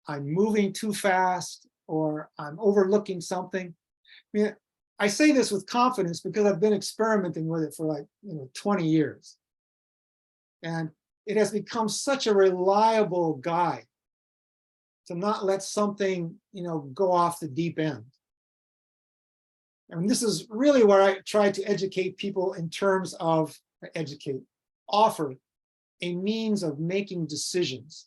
I'm moving too fast, or I'm overlooking something. I say this with confidence because I've been experimenting with it for like 20 years. And it has become such a reliable guide to not let something, go off the deep end. And this is really where I try to educate people in terms of, offer a means of making decisions.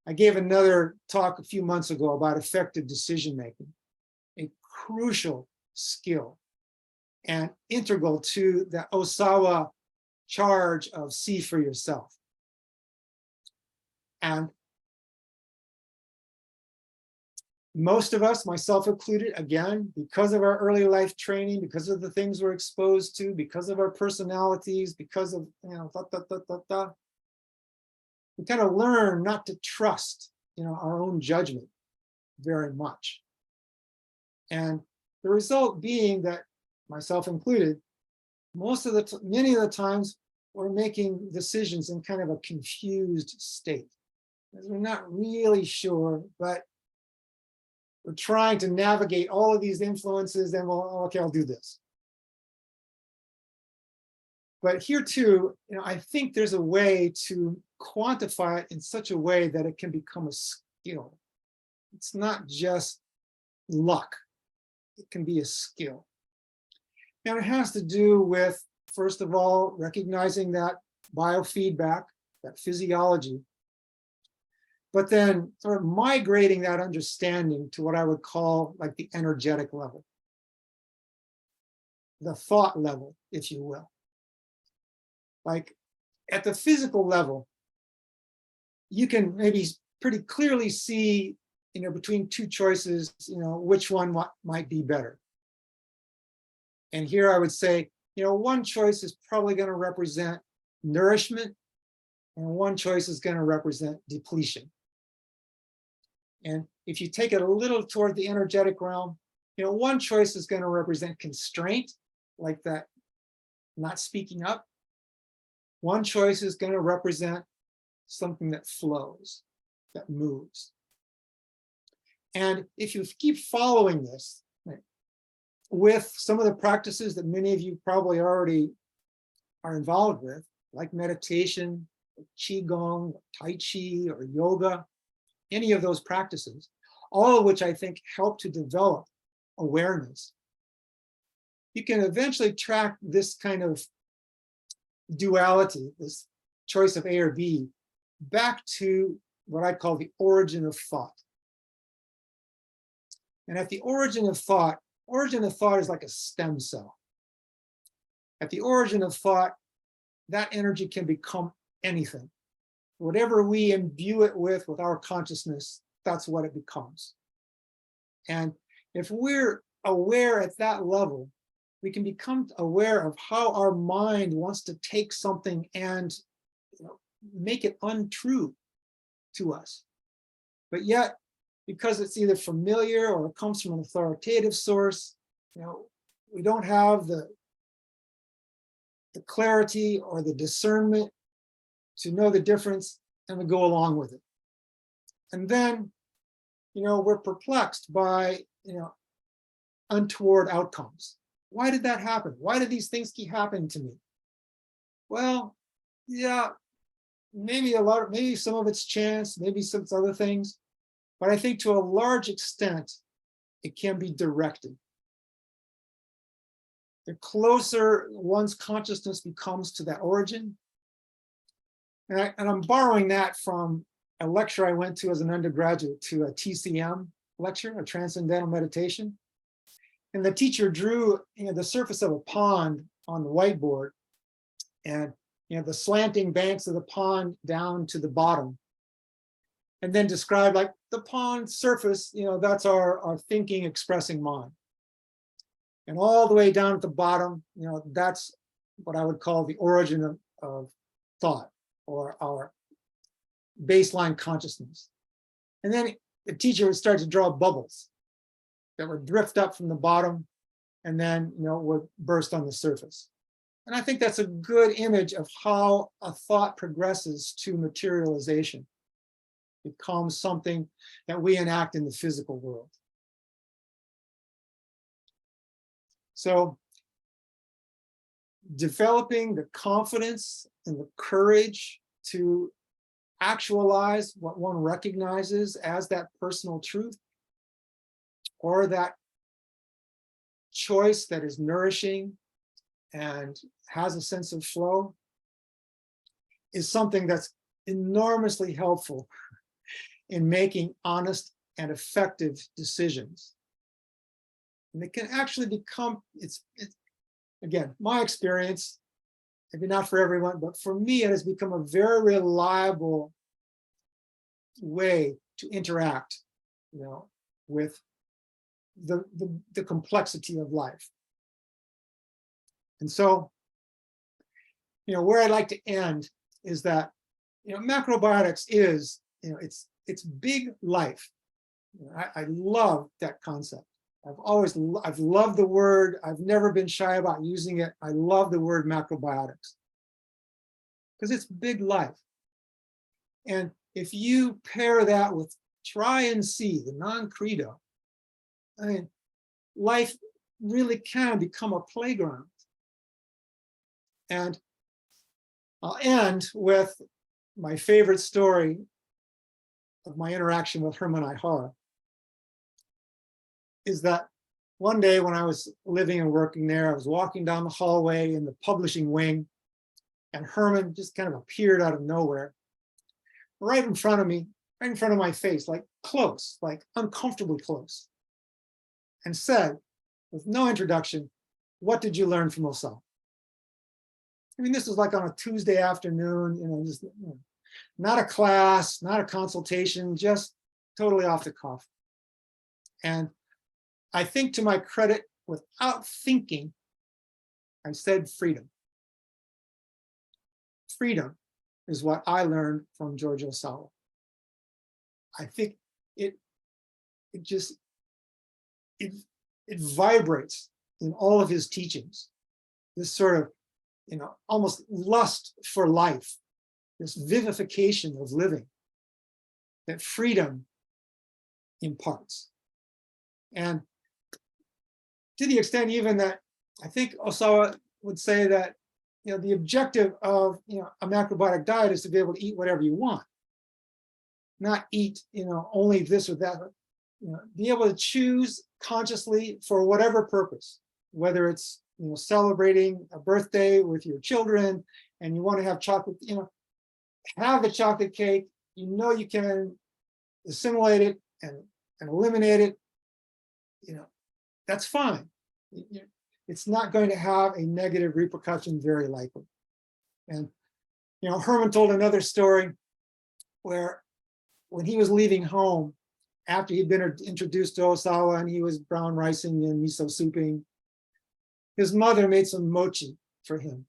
I gave another talk a few months ago about effective decision making, a crucial skill and integral to the Osawa charge of see for yourself. And most of us, myself included, again, because of our early life training, because of the things we're exposed to, because of our personalities, because of, we kind of learn not to trust, our own judgment very much. And the result being that, myself included, many of the times we're making decisions in kind of a confused state. We're not really sure, but we're trying to navigate all of these influences, and I'll do this. But here too, I think there's a way to quantify it in such a way that it can become a skill. It's not just luck. It can be a skill. And it has to do with, first of all, recognizing that biofeedback, that physiology, but then sort of migrating that understanding to what I would call like the energetic level, the thought level, if you will. Like at the physical level, you can maybe pretty clearly see, between two choices, which one might be better. And here I would say, one choice is probably going to represent nourishment, and one choice is going to represent depletion. And if you take it a little toward the energetic realm, One choice is going to represent constraint, like that not speaking up. One choice is going to represent something that flows, that moves. And if you keep following this, right, with some of the practices that many of you probably already are involved with, like meditation, qigong, tai chi, or yoga, any of those practices, all of which I think help to develop awareness, you can eventually track this kind of duality, this choice of A or B, back to what I call the origin of thought. And at the origin of thought is like a stem cell. At the origin of thought, that energy can become anything. Whatever we imbue it with our consciousness, that's what it becomes. And if we're aware at that level, we can become aware of how our mind wants to take something and make it untrue to us. But yet, because it's either familiar or it comes from an authoritative source, we don't have the clarity or the discernment to know the difference, and we go along with it. And then, we're perplexed by, untoward outcomes. Why did that happen? Why did these things keep happening to me? Well, yeah, maybe some of it's chance, maybe some other things, but I think to a large extent, it can be directed. The closer one's consciousness becomes to that origin, and I'm borrowing that from a lecture I went to as an undergraduate, to a TCM lecture, a transcendental meditation. And the teacher drew the surface of a pond on the whiteboard, and the slanting banks of the pond down to the bottom. And then described like the pond surface, that's our thinking, expressing mind. And all the way down at the bottom, that's what I would call the origin of thought, or our baseline consciousness. And then the teacher would start to draw bubbles that would drift up from the bottom and then would burst on the surface. And I think that's a good image of how a thought progresses to materialization. It becomes something that we enact in the physical world. So developing the confidence and the courage to actualize what one recognizes as that personal truth, or that choice that is nourishing and has a sense of flow, is something that's enormously helpful in making honest and effective decisions. And it can actually become, it's again, my experience, maybe not for everyone, but for me, it has become a very reliable way to interact, with the complexity of life. And so, where I'd like to end is that, macrobiotics is, it's big life. I love that concept. I've loved the word. I've never been shy about using it. I love the word macrobiotics because it's big life. And if you pair that with try and see the non-credo, I mean, life really can become a playground. And I'll end with my favorite story of my interaction with Herman Ihara. Is that one day when I was living and working there, I was walking down the hallway in the publishing wing, and Herman just kind of appeared out of nowhere, right in front of me, right in front of my face, like close, like uncomfortably close, and said, with no introduction, "What did you learn from Osel?" I mean, this was like on a Tuesday afternoon, just not a class, not a consultation, just totally off the cuff. And I think, to my credit, without thinking, I said freedom. Freedom is what I learned from George Osel. I think it it vibrates in all of his teachings. This sort of, almost lust for life, this vivification of living that freedom imparts. And to the extent even that I think Osawa would say that, the objective of, a macrobiotic diet is to be able to eat whatever you want, not eat, only this or that, be able to choose consciously for whatever purpose, whether it's, celebrating a birthday with your children and you want to have chocolate, have the chocolate cake, you can assimilate it and eliminate it, that's fine. It's not going to have a negative repercussion, very likely. And, Herman told another story where when he was leaving home, after he'd been introduced to Osawa and he was brown ricing and miso souping, his mother made some mochi for him.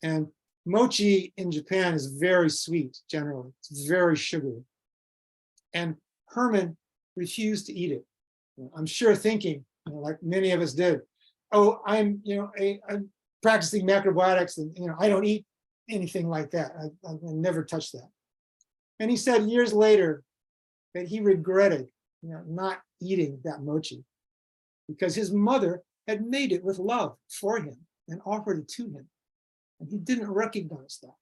And mochi in Japan is very sweet, generally. It's very sugary. And Herman refused to eat it. I'm sure thinking, like many of us did, oh, I'm practicing macrobiotics and I don't eat anything like that. I never touch that. And he said years later that he regretted not eating that mochi because his mother had made it with love for him and offered it to him. And he didn't recognize that.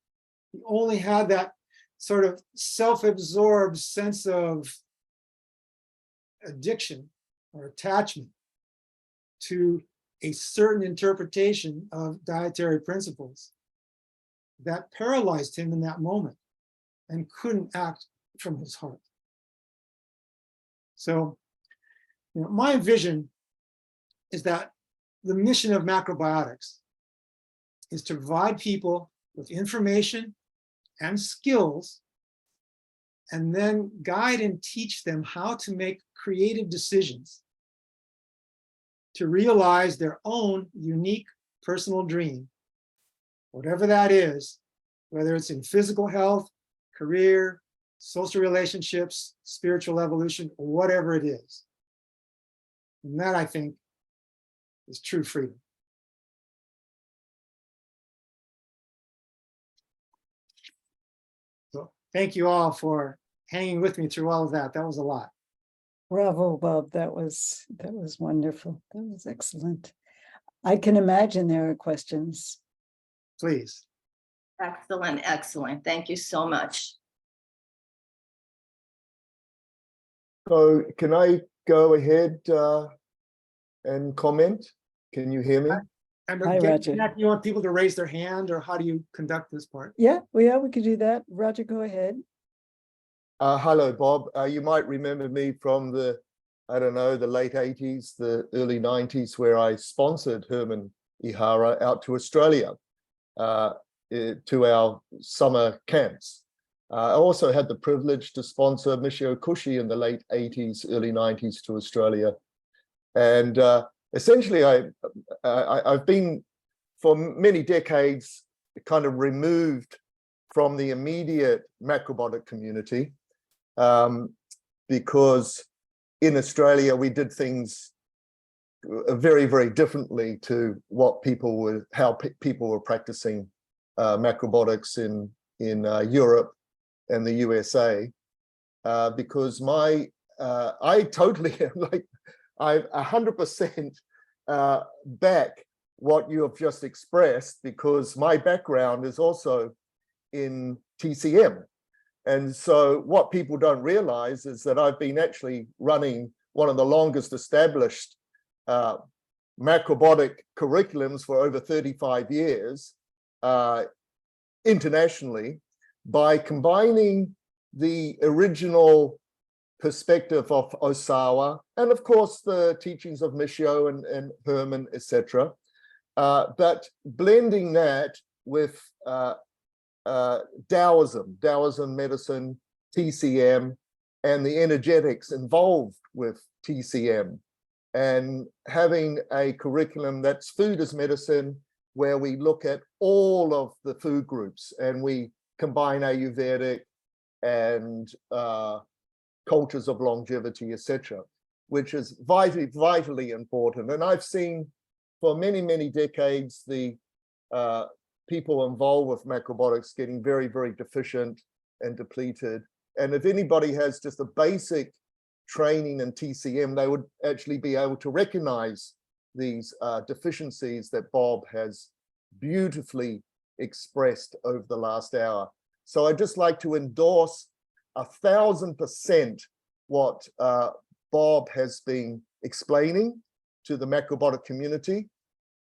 He only had that sort of self-absorbed sense of addiction or attachment to a certain interpretation of dietary principles that paralyzed him in that moment and couldn't act from his heart. So, my vision is that the mission of macrobiotics is to provide people with information and skills and then guide and teach them how to make creative decisions to realize their own unique personal dream, whatever that is, whether it's in physical health, career, social relationships, spiritual evolution, or whatever it is. And that, I think, is true freedom. So thank you all for hanging with me through all of that. That was a lot. Bravo, Bob. That was wonderful. That was excellent. I can imagine there are questions. Please. Excellent, excellent. Thank you so much. So can I go ahead and comment? Can you hear me? And Hi, again, Roger. Jack, you want people to raise their hand, or how do you conduct this part? Yeah, we could do that. Roger, go ahead. Hello, Bob. You might remember me from the late 80s, the early 90s, where I sponsored Herman Ihara out to Australia to our summer camps. I also had the privilege to sponsor Michio Kushi in the late 80s, early 90s to Australia. And essentially, I've been, for many decades, kind of removed from the immediate macrobiotic community because in Australia, we did things very, very differently to what how people were practicing macrobiotics in Europe and the USA, because I totally like, I 100% back what you have just expressed, because my background is also in TCM. And so what people don't realize is that I've been actually running one of the longest established macrobiotic curriculums for over 35 years internationally, by combining the original perspective of Osawa and of course the teachings of Michio and Herman, etc., but blending that with Taoism medicine, TCM, and the energetics involved with TCM, and having a curriculum that's food as medicine, where we look at all of the food groups and we combine Ayurvedic and cultures of longevity, etc. which is vitally important. And I've seen for many, many decades, the people involved with macrobiotics getting very, very deficient and depleted. And if anybody has just a basic training in TCM, they would actually be able to recognize these deficiencies that Bob has beautifully expressed over the last hour. So I'd just like to endorse 1000% what Bob has been explaining to the macrobiotic community.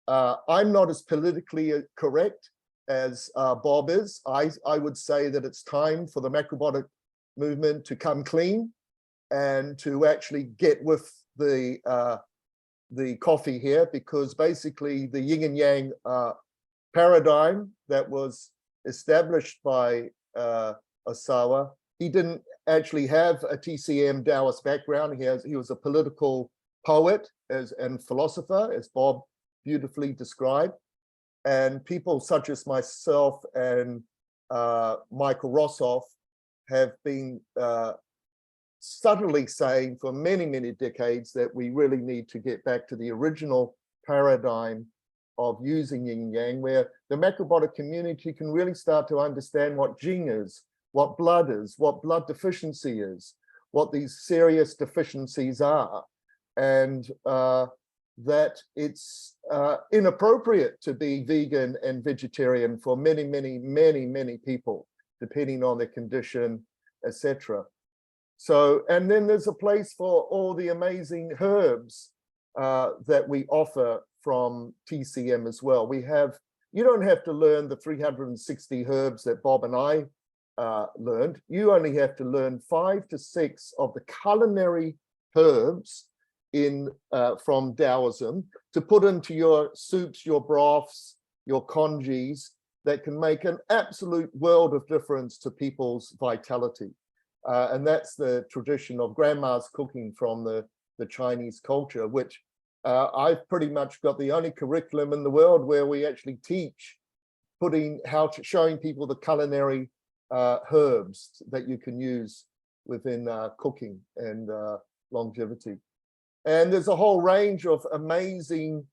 I'm not as politically correct as Bob is. I would say that it's time for the macrobiotic movement to come clean and to actually get with the coffee here, because basically the yin and yang paradigm that was established by Osawa, he didn't actually have a TCM Taoist background. He was a political poet and philosopher, as Bob beautifully described. And people such as myself and Michael Rossoff have been subtly saying for many, many decades that we really need to get back to the original paradigm of using yin and yang, where the macrobiotic community can really start to understand what Jing is, what blood is, what blood deficiency is, what these serious deficiencies are, and that it's inappropriate to be vegan and vegetarian for many, many, many, many people, depending on their condition, etc. So, and then there's a place for all the amazing herbs that we offer from TCM as well. We have, you don't have to learn the 360 herbs that Bob and I learned. You only have to learn 5 to 6 of the culinary herbs in from Taoism to put into your soups, your broths, your congees, that can make an absolute world of difference to people's vitality. And that's the tradition of grandma's cooking from the Chinese culture, which I've pretty much got the only curriculum in the world where we actually teach showing people the culinary herbs that you can use within cooking and longevity. And there's a whole range of amazing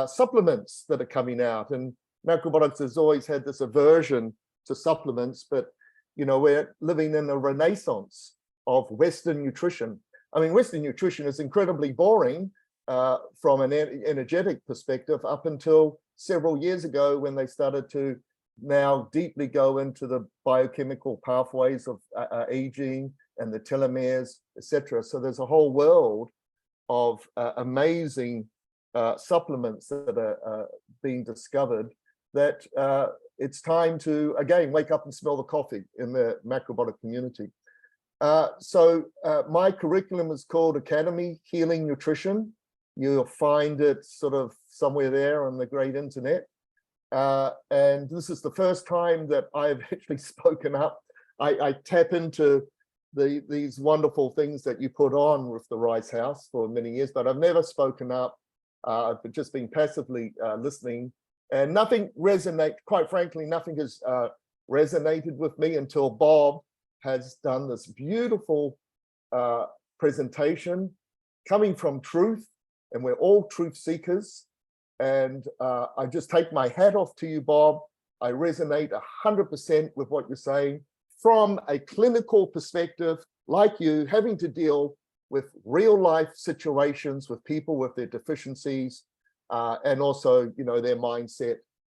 supplements that are coming out. And macrobiotics has always had this aversion to supplements, but you know, we're living in a renaissance of Western nutrition. I mean, Western nutrition is incredibly boring from an energetic perspective up until several years ago, when they started to now deeply go into the biochemical pathways of aging and the telomeres, etc. So there's a whole world of amazing supplements that are being discovered that it's time to, again, wake up and smell the coffee in the macrobiotic community. So my curriculum is called Academy Healing Nutrition. You'll find it sort of somewhere there on the great internet. And this is the first time that I've actually spoken up. I tap into these wonderful things that you put on with the Rice House for many years, but I've never spoken up. I've just been passively listening, and nothing quite frankly, nothing has resonated with me until Bob has done this beautiful presentation coming from truth, and we're all truth seekers. And I just take my hat off to you, Bob. I resonate 100% with what you're saying from a clinical perspective, like you, having to deal with real life situations with people with their deficiencies and also, you know, their mindset,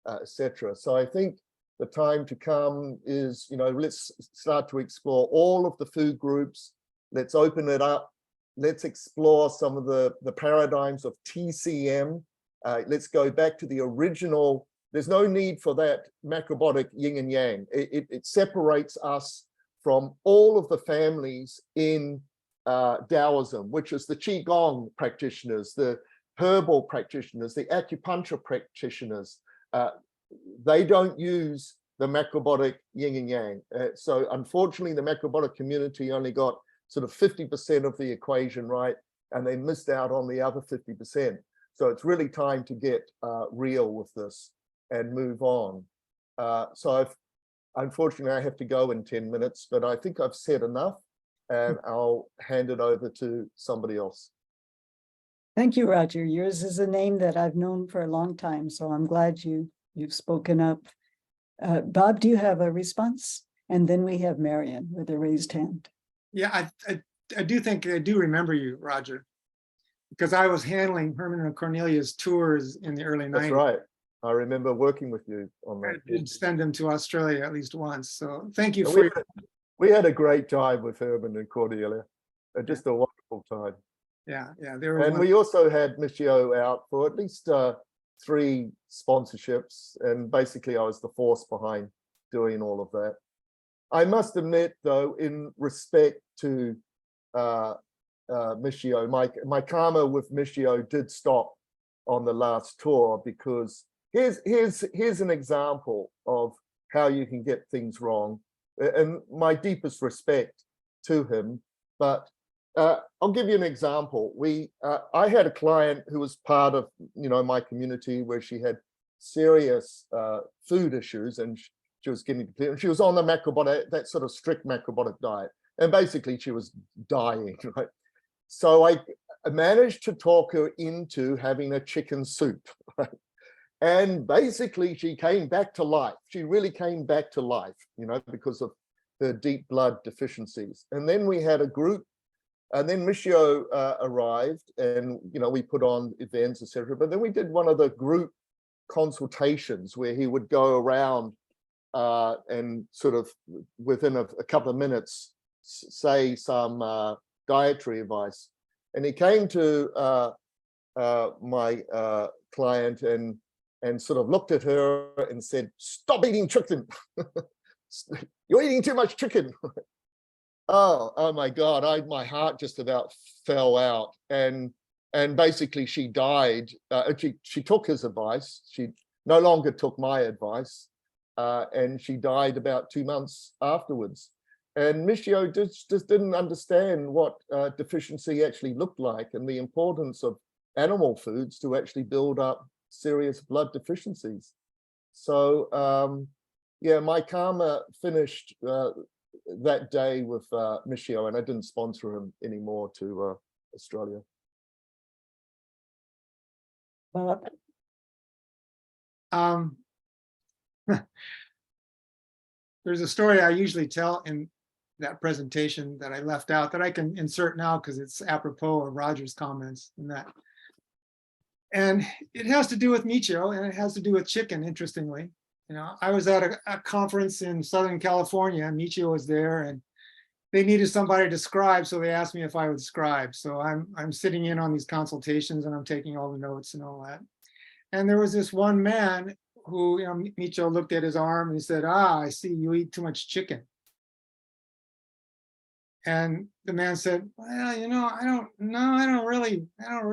etc. So I think the time to come is, you know, let's start to explore all of the food groups. Let's open it up. Let's explore some of the paradigms of TCM. Let's go back to the original. There's no need for that macrobiotic yin and yang. It separates us from all of the families in Taoism, which is the Qigong practitioners, the herbal practitioners, the acupuncture practitioners. They don't use the macrobiotic yin and yang. So unfortunately, the macrobiotic community only got sort of 50% of the equation right, and they missed out on the other 50%. So it's really time to get real with this and move on. So unfortunately, I have to go in 10 minutes, but I think I've said enough, and I'll hand it over to somebody else. Thank you, Roger. Yours is a name that I've known for a long time, so I'm glad you've spoken up. Bob, do you have a response? And then we have Marion with a raised hand. Yeah, I do think I do remember you, Roger, because I was handling Herman and Cornelia's tours in the early 90s. That's right. I remember working with you on I that. did send them to Australia at least once. So thank you And for your, we had a great time with Herman and Cordelia. Just a wonderful time. yeah, they were And we also had Michio out for at least 3 sponsorships. And basically I was the force behind doing all of that. I must admit, though, in respect to Michio, my karma with Michio did stop on the last tour, because here's an example of how you can get things wrong, and my deepest respect to him. But I'll give you an example. I had a client who was part of my community where she had serious food issues, and she was getting depleted. She was on the macrobiotic, that sort of strict macrobiotic diet, and basically she was dying, right? So I managed to talk her into having a chicken soup, right? And basically she came back to life. She really came back to life, because of her deep blood deficiencies. And then we had a group, and then Michio arrived, and we put on events, etc. But then we did one of the group consultations where he would go around and sort of within a couple of minutes say some dietary advice. And he came to my client and sort of looked at her and said, "Stop eating chicken. You're eating too much chicken." Oh my God, my heart just about fell out. And basically she died. She took his advice. She no longer took my advice. And she died about 2 months afterwards. And Michio just didn't understand what deficiency actually looked like, and the importance of animal foods to actually build up serious blood deficiencies. So yeah, my karma finished that day with Michio, and I didn't sponsor him anymore to Australia. Bob? There's a story I usually tell in that presentation that I left out that I can insert now because it's apropos of Roger's comments in that. And it has to do with Michio, and it has to do with chicken, interestingly. I was at a conference in Southern California, and Michio was there, and they needed somebody to scribe, so they asked me if I would scribe. So I'm sitting in on these consultations, and I'm taking all the notes and all that. And there was this one man who, Michio looked at his arm and he said, "I see you eat too much chicken." And the man said, "Well, I don't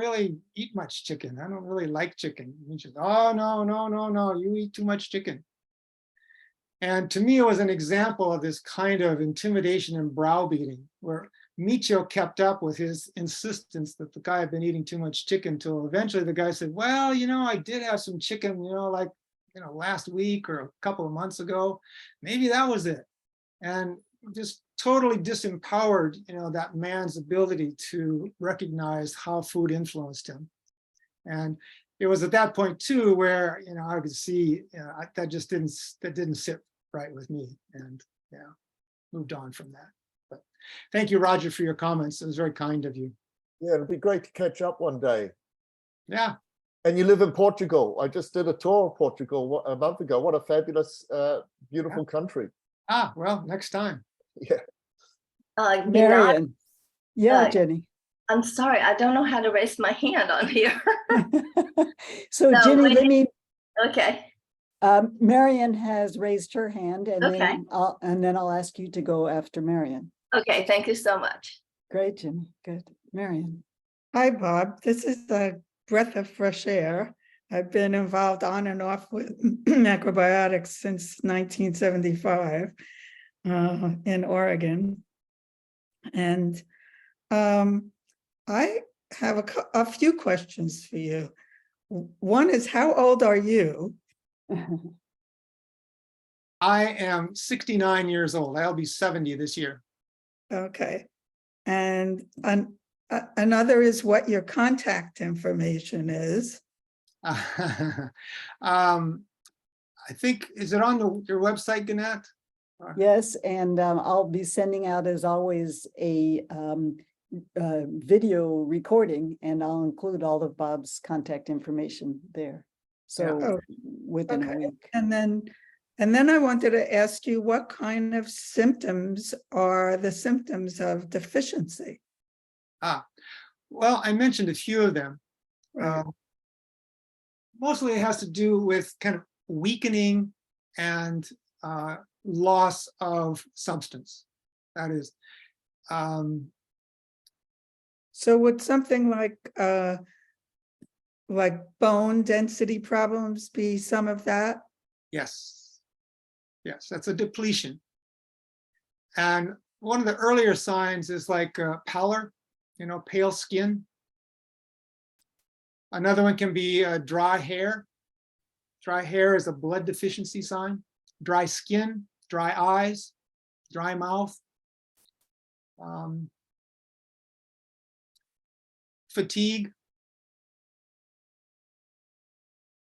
really eat much chicken. I don't really like chicken." And he said, "Oh, no, you eat too much chicken." And to me, it was an example of this kind of intimidation and browbeating, where Michio kept up with his insistence that the guy had been eating too much chicken, till eventually the guy said, "Well, I did have some chicken, last week or a couple of months ago. Maybe that was it." And just totally disempowered, that man's ability to recognize how food influenced him. And it was at that point too where I could see that didn't sit right with me, and moved on from that. But thank you, Roger, for your comments. It was very kind of you. Yeah, it'd be great to catch up one day. Yeah. And you live in Portugal. I just did a tour of Portugal a month ago. What a fabulous, beautiful country. Well, next time. Yeah. Marion. Yeah, Jenny. I'm sorry, I don't know how to raise my hand on here. So No, Jenny, wait. Okay. Marion has raised her hand, and Okay. then I'll ask you to go after Marion. Okay, thank you so much. Great, Jenny. Good. Marion. Hi, Bob. This is a breath of fresh air. I've been involved on and off with macrobiotics since 1975 in Oregon. And I have a few questions for you. One is, how old are you? I am 69 years old. I'll be 70 this year. Okay. And Another is what your contact information is. I think, is it on your website, Gannett? Yes, and I'll be sending out, as always, a video recording, and I'll include all of Bob's contact information there. So Oh, within a okay. week. And then I wanted to ask you, what kind of symptoms are the symptoms of deficiency? Well, I mentioned a few of them. Right. Mostly it has to do with kind of weakening and loss of substance. That is, So would something like bone density problems be some of that? yes, yes, that's a depletion. And one of the earlier signs is like pallor, pale skin. Another one can be dry hair. Dry hair is a blood deficiency sign. Dry skin, dry eyes, dry mouth. Fatigue.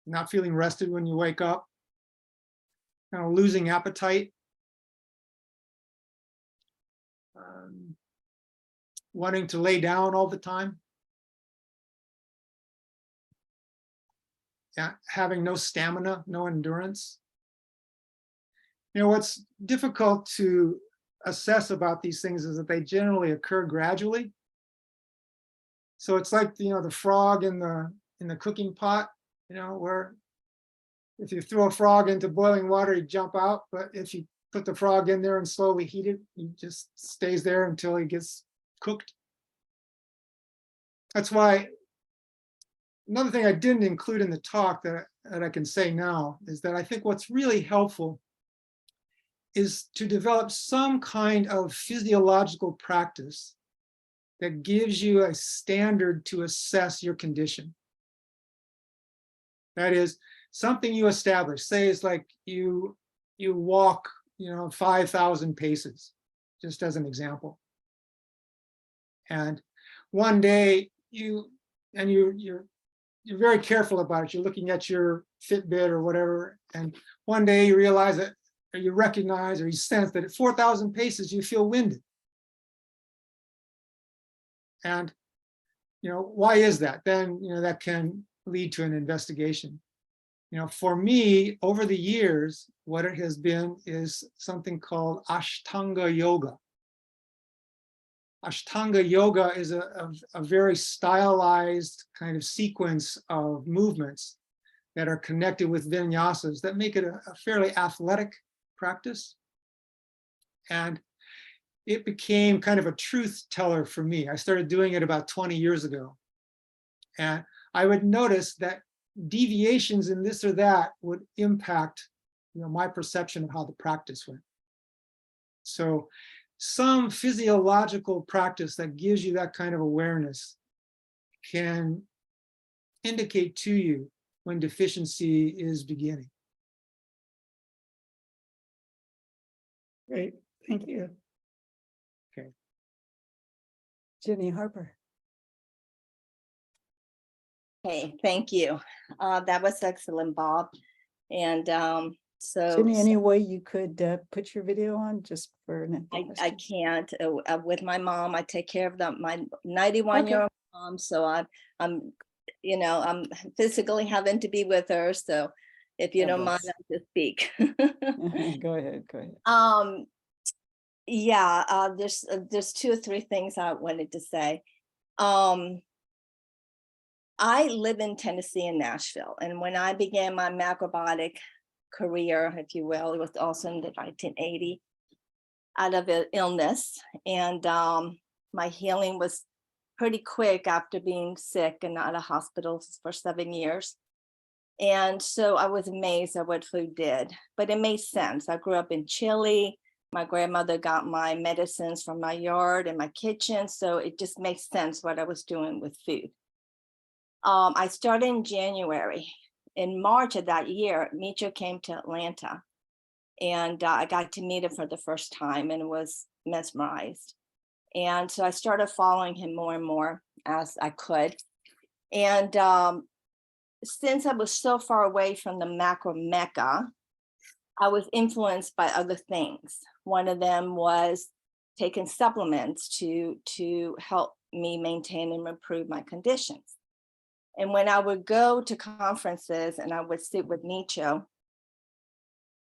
Not feeling rested when you wake up. Kind of losing appetite. Wanting to lay down all the time. Yeah, having no stamina, no endurance. What's difficult to assess about these things is that they generally occur gradually. So it's like the frog in the cooking pot, where if you throw a frog into boiling water, he'd jump out, but if you put the frog in there and slowly heat it, he just stays there until he gets cooked. That's why another thing I didn't include in the talk that I can say now is that I think what's really helpful is to develop some kind of physiological practice that gives you a standard to assess your condition. That is something you establish. Say it's like you walk, 5,000 paces, just as an example. And one day you're very careful about it. You're looking at your Fitbit or whatever, and one day you realize that, or you recognize, or you sense that at 4,000 paces you feel winded. And why is that? Then that can lead to an investigation. For me, over the years, what it has been is something called Ashtanga yoga. Ashtanga yoga is a very stylized kind of sequence of movements that are connected with vinyasas that make it a fairly athletic practice. And it became kind of a truth teller for me. I started doing it about 20 years ago. And I would notice that deviations in this or that would impact my perception of how the practice went. So some physiological practice that gives you that kind of awareness can indicate to you when deficiency is beginning. Great, thank you. Okay. Jenny Harper. Okay, thank you. That was excellent, Bob. And so Jenny, any way you could put your video on just for an I can't. With my mom, I take care of my 91-year-old mom. So I'm physically having to be with her. So if you don't mind, I'll just speak. Go ahead. Yeah, there's 2 or 3 things I wanted to say. I live in Tennessee and Nashville, and when I began my macrobiotic career, if you will, it was also in the 1980 out of illness, and my healing was pretty quick after being sick and out of hospital for 7 years. And so I was amazed at what food did, but it made sense. I grew up in Chile. My grandmother got my medicines from my yard and my kitchen, so it just makes sense what I was doing with food. I started in January. In March of that year, Micho came to Atlanta, and I got to meet him for the first time and was mesmerized. And so I started following him more and more as I could. And since I was so far away from the macro mecca, I was influenced by other things. One of them was taking supplements to help me maintain and improve my conditions. And when I would go to conferences and I would sit with Micho,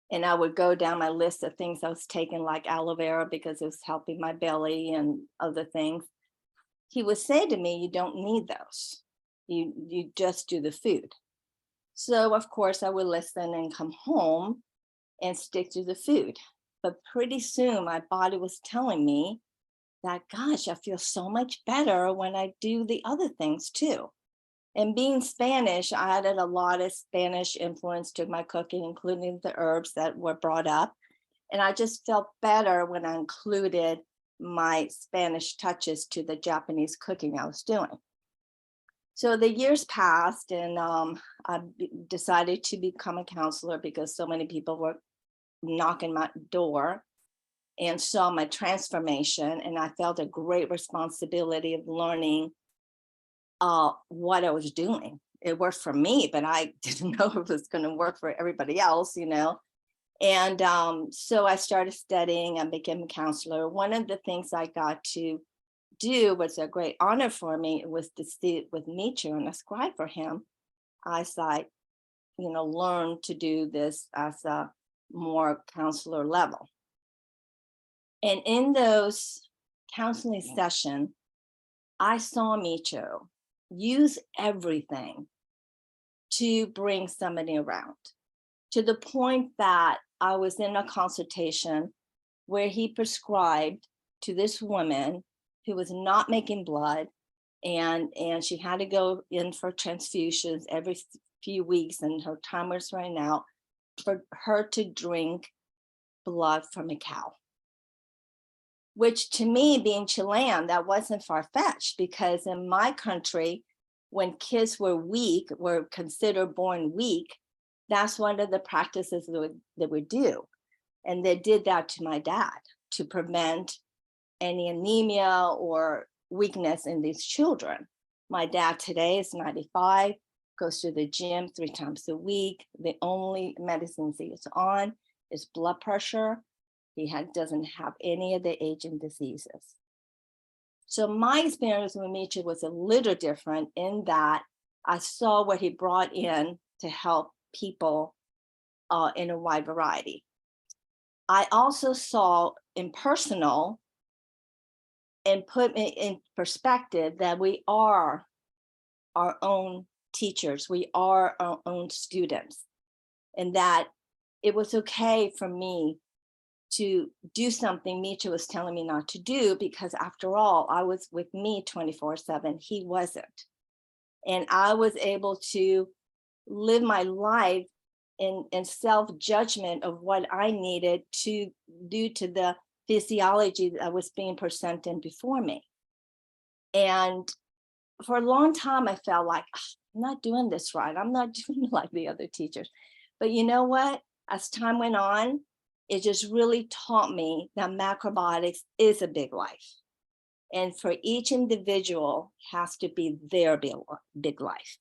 and I would go down my list of things I was taking, like aloe vera, because it was helping my belly and other things, he would say to me, you don't need those. You just do the food. So of course I would listen and come home and stick to the food. But pretty soon my body was telling me that, gosh, I feel so much better when I do the other things too. And being Spanish, I added a lot of Spanish influence to my cooking, including the herbs that were brought up. And I just felt better when I included my Spanish touches to the Japanese cooking I was doing. So the years passed, and I decided to become a counselor because so many people were knocking my door and saw my transformation. And I felt a great responsibility of learning what I was doing. It worked for me, but I didn't know if it was going to work for everybody else, And so I started studying and became a counselor. One of the things I got to do was a great honor for me, was to sit with Micho and ascribe for him. I started, learn to do this as a more counselor level. And in those counseling sessions, I saw Micho use everything to bring somebody around, to the point that I was in a consultation where he prescribed to this woman who was not making blood, and she had to go in for transfusions every few weeks, and her time was running out, for her to drink blood from a cow. Which to me, being Chilean, that wasn't far-fetched, because in my country, when kids were weak, were considered born weak, that's one of the practices that we do. And they did that to my dad to prevent any anemia or weakness in these children. My dad today is 95, goes to the gym 3 times a week. The only medicines he is on is blood pressure. He doesn't have any of the aging diseases. So my experience with Micho was a little different in that I saw what he brought in to help people in a wide variety. I also saw in personal and put me in perspective that we are our own teachers. We are our own students, and that it was okay for me to do something Micho was telling me not to do, because after all, I was with me 24/7. He wasn't. And I was able to live my life in self-judgment of what I needed to do to the physiology that was being presented before me. And for a long time, I felt like, I'm not doing this right. I'm not doing like the other teachers. But you know what? As time went on, it just really taught me that macrobiotics is a big life. And for each individual has to be their big life.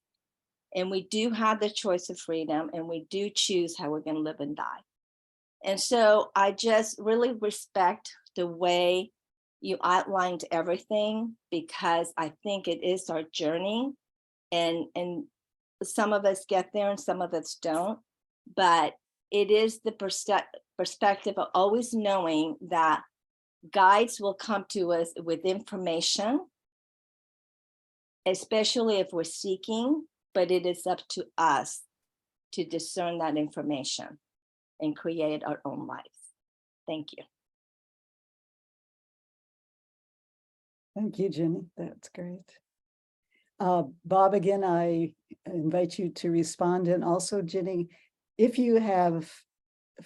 And we do have the choice of freedom, and we do choose how we're going to live and die. And so I just really respect the way you outlined everything, because I think it is our journey, and some of us get there and some of us don't, but it is the perspective of always knowing that guides will come to us with information, especially if we're seeking, but it is up to us to discern that information and create our own lives. Thank you. Thank you, Jenny. That's great. Bob, again, I invite you to respond. And also, Jenny, if you have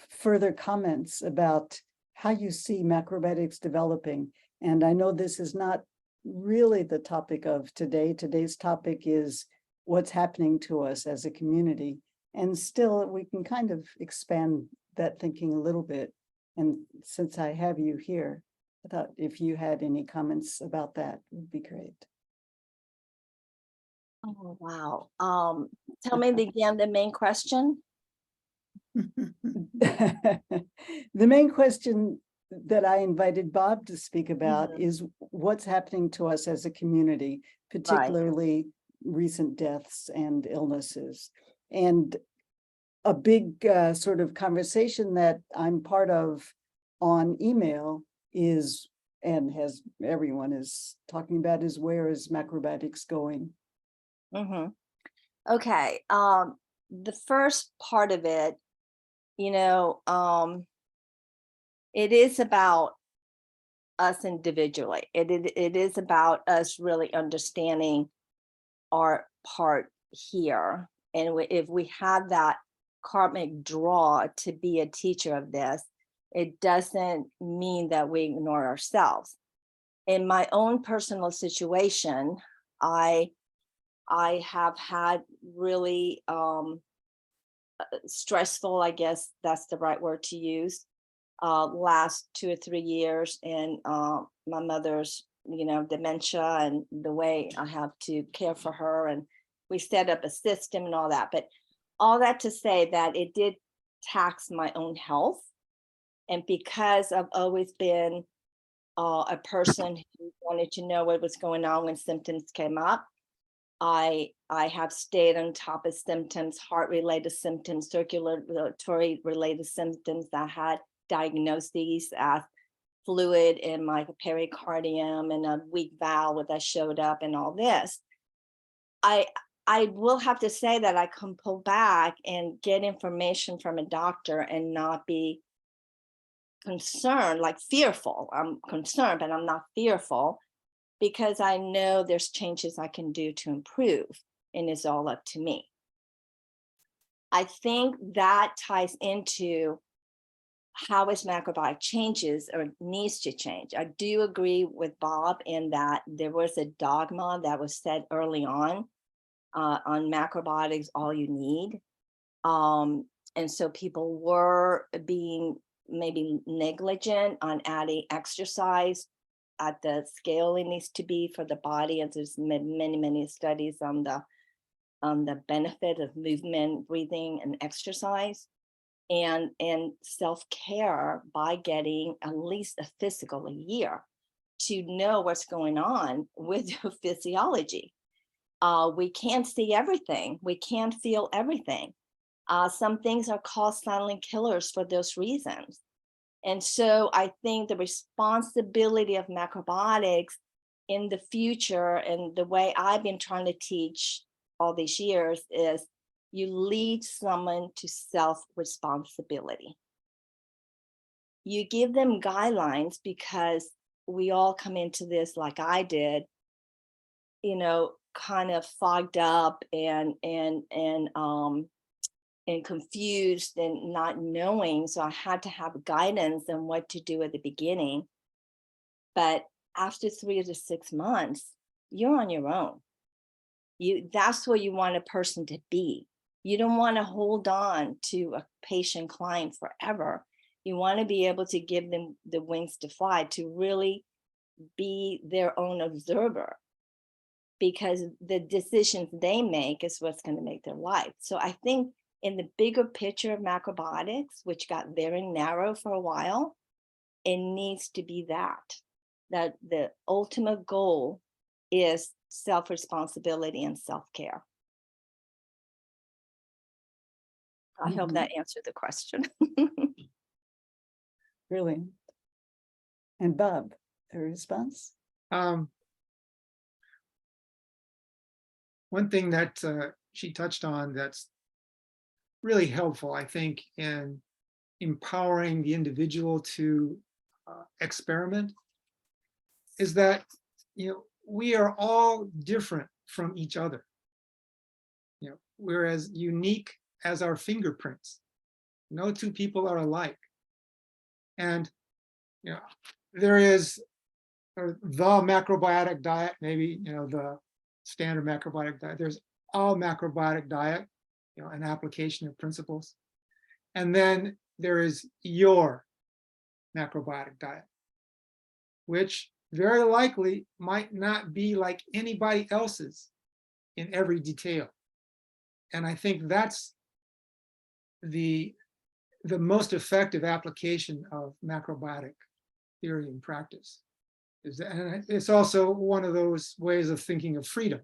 further comments about how you see macrobiotics developing, and I know this is not really the topic of today. Today's topic is what's happening to us as a community. And still, we can kind of expand that thinking a little bit. And since I have you here, I thought if you had any comments about that, would be great. Oh, wow. Tell me again the main question. The main question that I invited Bob to speak about is what's happening to us as a community, particularly recent deaths and illnesses. And a big sort of conversation that I'm part of on email is, and has everyone is talking about, is where is macrobiotics going? Okay. The first part of it, you know, it is about us individually. It is about us really understanding our part here. And if we have that karmic draw to be a teacher of this, it doesn't mean that we ignore ourselves. In my own personal situation, I have had really stressful, I guess that's the right word to use, last 2 or 3 years, and my mother's, dementia, and the way I have to care for her, and we set up a system and all that. But all that to say that it did tax my own health, and because I've always been a person who wanted to know what was going on when symptoms came up, I have stayed on top of symptoms, heart-related symptoms, circulatory-related symptoms that had diagnoses as fluid in my pericardium and a weak valve that showed up and all this. I will have to say that I can pull back and get information from a doctor and not be concerned, like fearful. I'm concerned, but I'm not fearful, because I know there's changes I can do to improve, and it's all up to me. I think that ties into how is macrobiotic changes or needs to change. I do agree with Bob in that there was a dogma that was said early on macrobiotics, all you need. And so people were being maybe negligent on adding exercise at the scale it needs to be for the body. And there's many studies on the benefit of movement, breathing, and exercise, and self-care by getting at least a physical a year to know what's going on with your physiology. We can't see everything. We can't feel everything. Some things are called silent killers for those reasons. And so I think the responsibility of macrobiotics in the future, and the way I've been trying to teach all these years, is you lead someone to self-responsibility. You give them guidelines, because we all come into this, like I did, kind of fogged up and confused and not knowing. So I had to have guidance on what to do at the beginning. But after 3 to 6 months, you're on your own. That's where you want a person to be. You don't want to hold on to a patient client forever. You want to be able to give them the wings to fly, to really be their own observer, because the decisions they make is what's going to make their life. So I think in the bigger picture of macrobiotics, which got very narrow for a while, it needs to be that the ultimate goal is self-responsibility and self-care. I hope that answered the question. Brilliant. And Bob, a response? One thing that she touched on that's really helpful, I think, in empowering the individual to experiment, is that we are all different from each other. We're as unique as our fingerprints. No two people are alike. And there is the macrobiotic diet, maybe the standard macrobiotic diet. There's all macrobiotic diet, an application of principles. And then there is your macrobiotic diet. which very likely might not be like anybody else's in every detail. And I think that's the most effective application of macrobiotic theory and practice. And it's also one of those ways of thinking of freedom.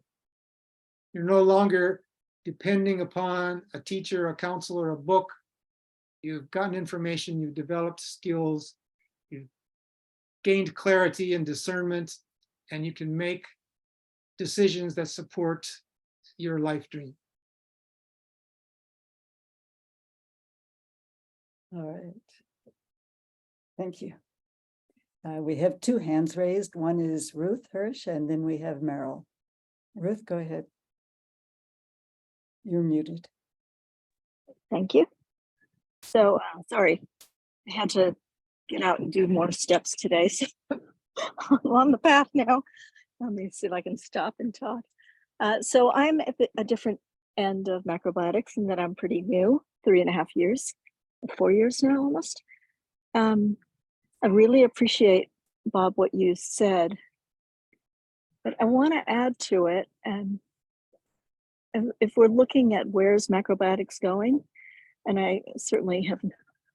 You're no longer depending upon a teacher, a counselor, a book. You've gotten information, you've developed skills, you've gained clarity and discernment, and you can make decisions that support your life dream. All right. Thank you. We have two hands raised. One is Ruth Hirsch, and then we have Meryl. Ruth, go ahead. You're muted. Thank you. So, sorry, I had to get out and do more steps today. So I'm on the path now. Let me see if I can stop and talk. So I'm at a different end of macrobiotics in that I'm pretty new, 3.5 years, 4 years now almost. I really appreciate, Bob, what you said, but I want to add to it. And if we're looking at where's macrobiotics going, and I certainly have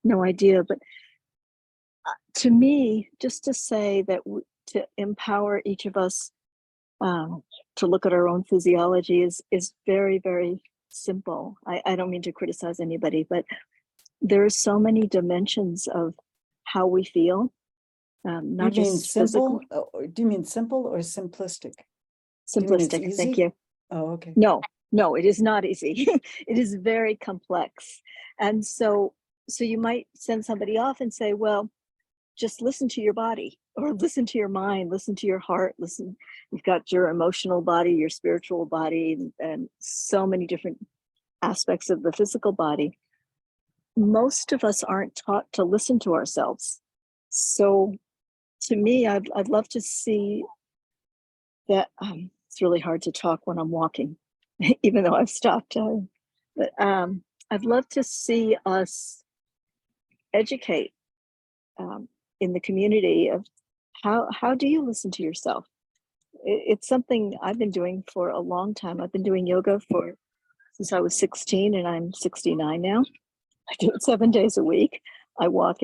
no idea, but to me, just to say that to empower each of us to look at our own physiology is very, very simple. I don't mean to criticize anybody, but there are so many dimensions of how we feel, not You mean just simple? physical. Do you mean simple or simplistic? you mean it's Simplistic, thank easy? you. Oh, okay. No, it is not easy. It is very complex. And so you might send somebody off and say, well, just listen to your body, or listen to your mind, listen to your heart, listen. You've got your emotional body, your spiritual body, and so many different aspects of the physical body. Most of us aren't taught to listen to ourselves. So to me, I'd love to see that. It's really hard to talk when I'm walking, even though I've stopped. But I'd love to see us educate in the community of how do you listen to yourself? It's something I've been doing for a long time. I've been doing yoga since I was 16, and I'm 69 now. I do it 7 days a week. I walk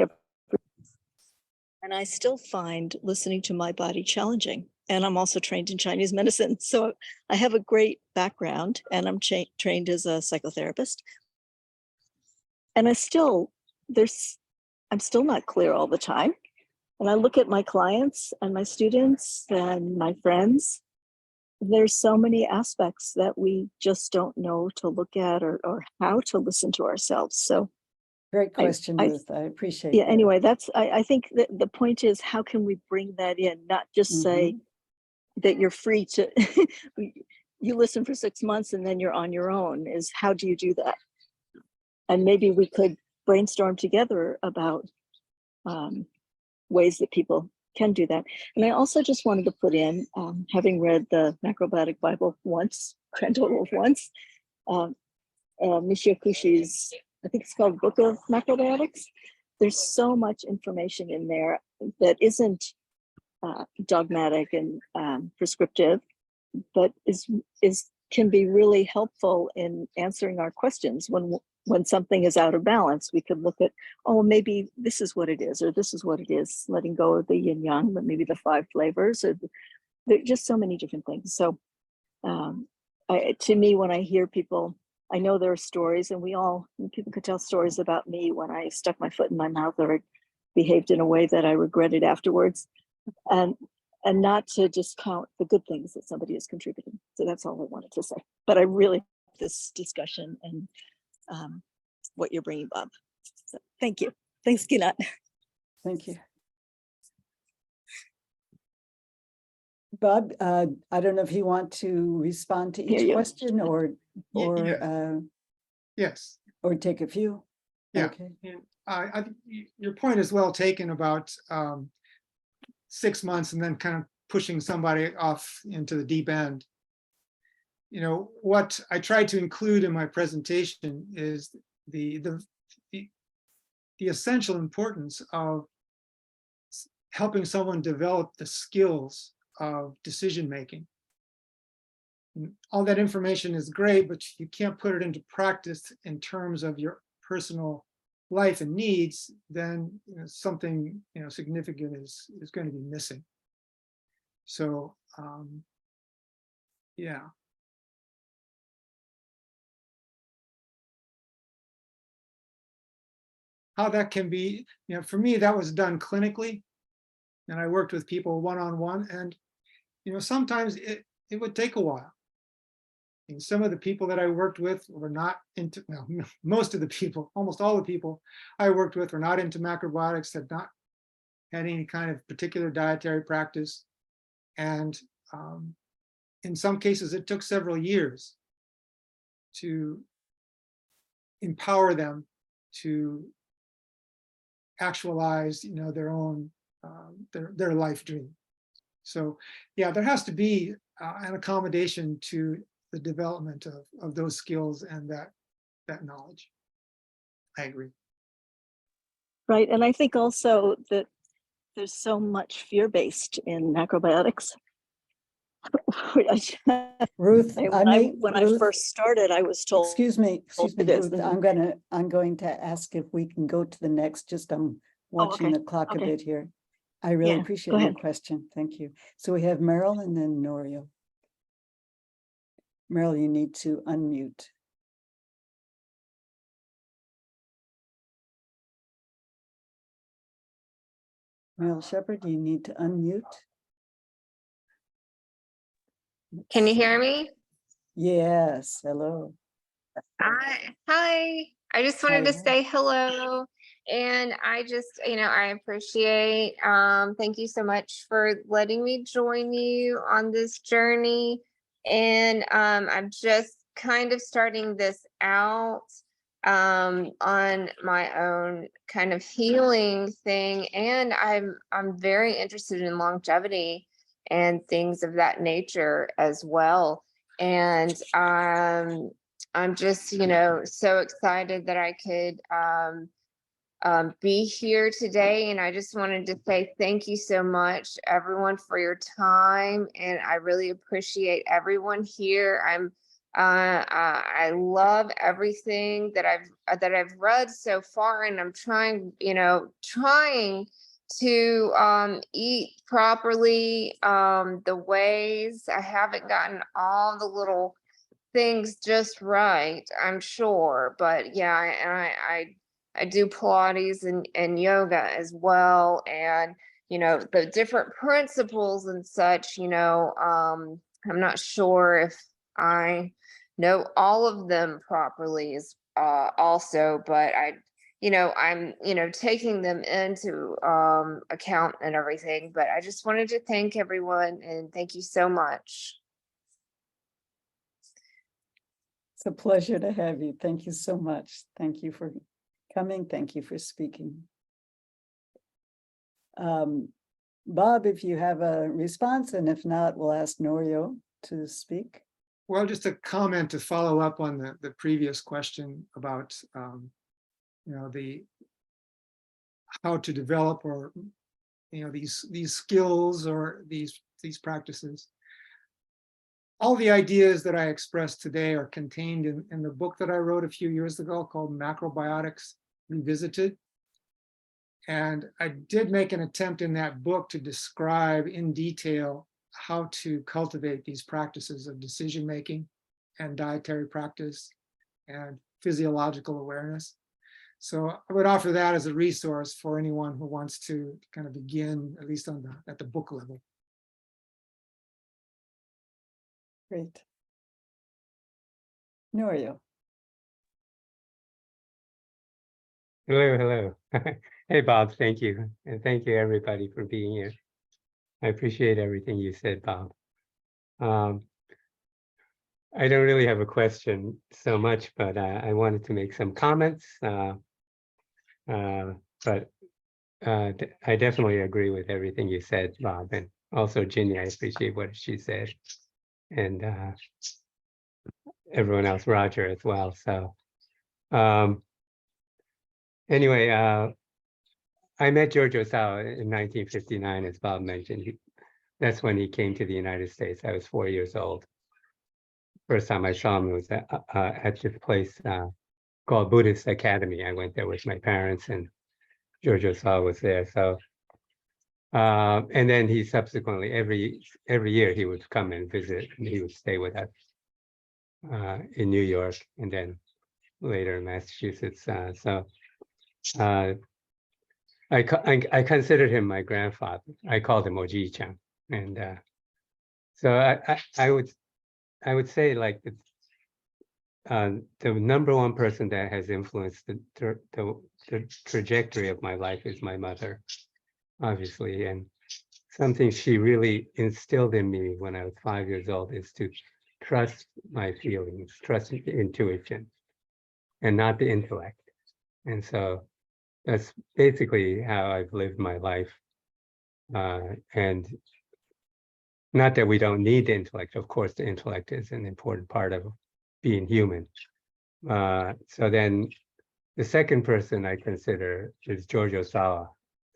and I still find listening to my body challenging. And I'm also trained in Chinese medicine. So I have a great background, and I'm trained as a psychotherapist. And I'm still not clear all the time. And I look at my clients and my students and my friends. There's so many aspects that we just don't know to look at or how to listen to ourselves. So Great question, Ruth. I appreciate yeah, that. anyway, I think that the point is, how can we bring that in? Not just say that you're free to, you listen for 6 months and then you're on your own. Is how do you do that? And maybe we could brainstorm together about ways that people can do that. And I also just wanted to put in, having read the Macrobiotic Bible once, grand total of once, Michio Kushi's, I think it's called Book of Macrobiotics. There's so much information in there that isn't dogmatic and prescriptive, but can be really helpful in answering our questions. When something is out of balance, we could look at, oh, maybe this is what it is, or this is what it is, letting go of the yin yang, but maybe the 5 flavors, or there are just so many different things. So to me, when I hear people, I know there are stories, and people could tell stories about me when I stuck my foot in my mouth or behaved in a way that I regretted afterwards, and not to discount the good things that somebody is contributing. So that's all I wanted to say. But I really like this discussion and what you're bringing, Bob. So thank you. Thanks, Ginat. Thank you. Bob, I don't know if you want to respond to each question or Yes. or take a few. Yeah. Okay. And your point is well taken about 6 months and then kind of pushing somebody off into the deep end. You know, what I tried to include in my presentation is the essential importance of helping someone develop the skills of decision making. And all that information is great, but you can't put it into practice in terms of your personal life and needs, then something significant is going to be missing. So yeah. How that can be, for me, that was done clinically, and I worked with people one-on-one, and sometimes it would take a while. And some of the people that I worked with were not into, well, most of the people, almost all the people I worked with were not into macrobiotics, had not had any kind of particular dietary practice. And in some cases, it took several years to empower them to actualize, their own, their life dream. So yeah, there has to be an accommodation to the development of those skills and that knowledge. I agree. Right. And I think also that there's so much fear-based in macrobiotics. Ruth, When I Ruth, first started, I was told, excuse me, it is. Ruth, I'm going to ask if we can go to the next, just I'm watching okay, the clock a okay. bit here. I really Yeah, appreciate go your ahead. question. Thank you. So we have Meryl and then Norio. Meryl, you need to unmute. Meryl Shepherd, you need to unmute. Can you hear me? Yes, hello. Hi. I just wanted to say hello. And I just, I appreciate, thank you so much for letting me join you on this journey. And I'm just kind of starting this out on my own kind of healing thing. And I'm very interested in longevity and things of that nature as well. And I'm just, so excited that I could be here today. And I just wanted to say thank you so much, everyone, for your time. And I really appreciate everyone here. I love everything that I've read so far, and I'm trying to eat properly. The ways I haven't gotten all the little things just right, I'm sure, but yeah, I do Pilates and yoga as well, and the different principles and such. I'm not sure if I know all of them properly as also, but I'm taking them into account and everything. But I just wanted to thank everyone, and thank you so much. It's a pleasure to have you. Thank you so much. Thank you for coming. Thank you for speaking. Bob, if you have a response, and if not, we'll ask Norio to speak. Well, just a comment to follow up on the previous question about the how to develop or these skills or these practices. All the ideas that I expressed today are contained in the book that I wrote a few years ago called Macrobiotics Revisited. And I did make an attempt in that book to describe in detail how to cultivate these practices of decision-making and dietary practice and physiological awareness. So I would offer that as a resource for anyone who wants to kind of begin, at least at the book level. Great. Norio. Hello. Hey, Bob, thank you. And thank you, everybody, for being here. I appreciate everything you said, Bob. I don't really have a question so much, but I wanted to make some comments. But I definitely agree with everything you said, Bob. And also, Ginny, I appreciate what she said. And everyone else, Roger, as well. So anyway, I met George Osawa in 1959, as Bob mentioned. That's when he came to the United States. I was 4 years old. First time I saw him was at this place called Buddhist Academy. I went there with my parents, and George Osawa was there. So, and then he subsequently every year he would come and visit, and he would stay with us in New York, and then later in Massachusetts. I considered him my grandfather. I called him Oji-chan, and so I would say like the number one person that has influenced the trajectory of my life is my mother, obviously, and something she really instilled in me when I was 5 years old is to trust my feelings, trust intuition, and not the intellect. And so that's basically how I've lived my life. And not that we don't need the intellect. Of course, the intellect is an important part of being human. So then the second person I consider is George Osawa,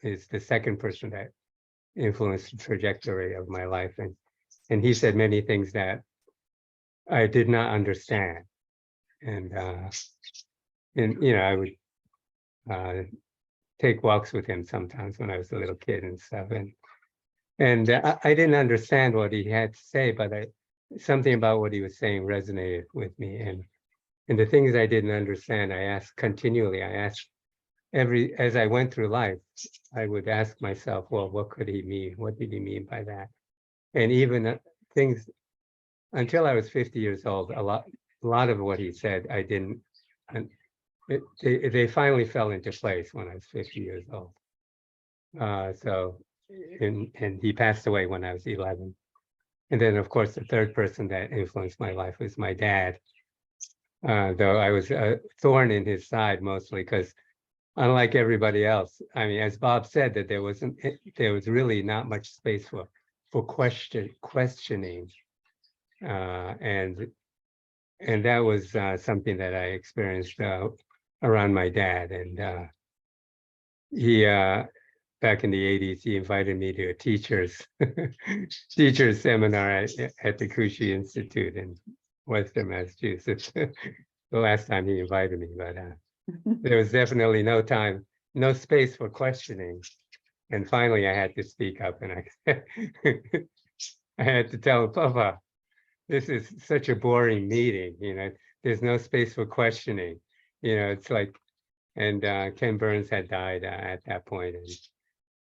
is the second person that influenced the trajectory of my life. And he said many things that I did not understand. And you know, I would take walks with him sometimes when I was a little kid and stuff. And I didn't understand what he had to say, but something about what he was saying resonated with me. And the things I didn't understand, I asked continually. I asked as I went through life, I would ask myself, well, what could he mean? What did he mean by that? And even things until I was 50 years old, a lot of what he said, I didn't, and they finally fell into place when I was 50 years old. And he passed away when I was 11. And then, of course, the third person that influenced my life was my dad. Though I was a thorn in his side mostly because, unlike everybody else, I mean, as Bob said, that there was really not much space for questioning, and that was something that I experienced around my dad. And he back in the 80s, he invited me to a teacher's seminar at the Kushi Institute in Western Massachusetts. The last time he invited me, but there was definitely no space for questioning. And finally, I had to speak up, and I had to tell him, Papa, this is such a boring meeting. You know, there's no space for questioning. You know, it's like, and Ken Burns had died at that point,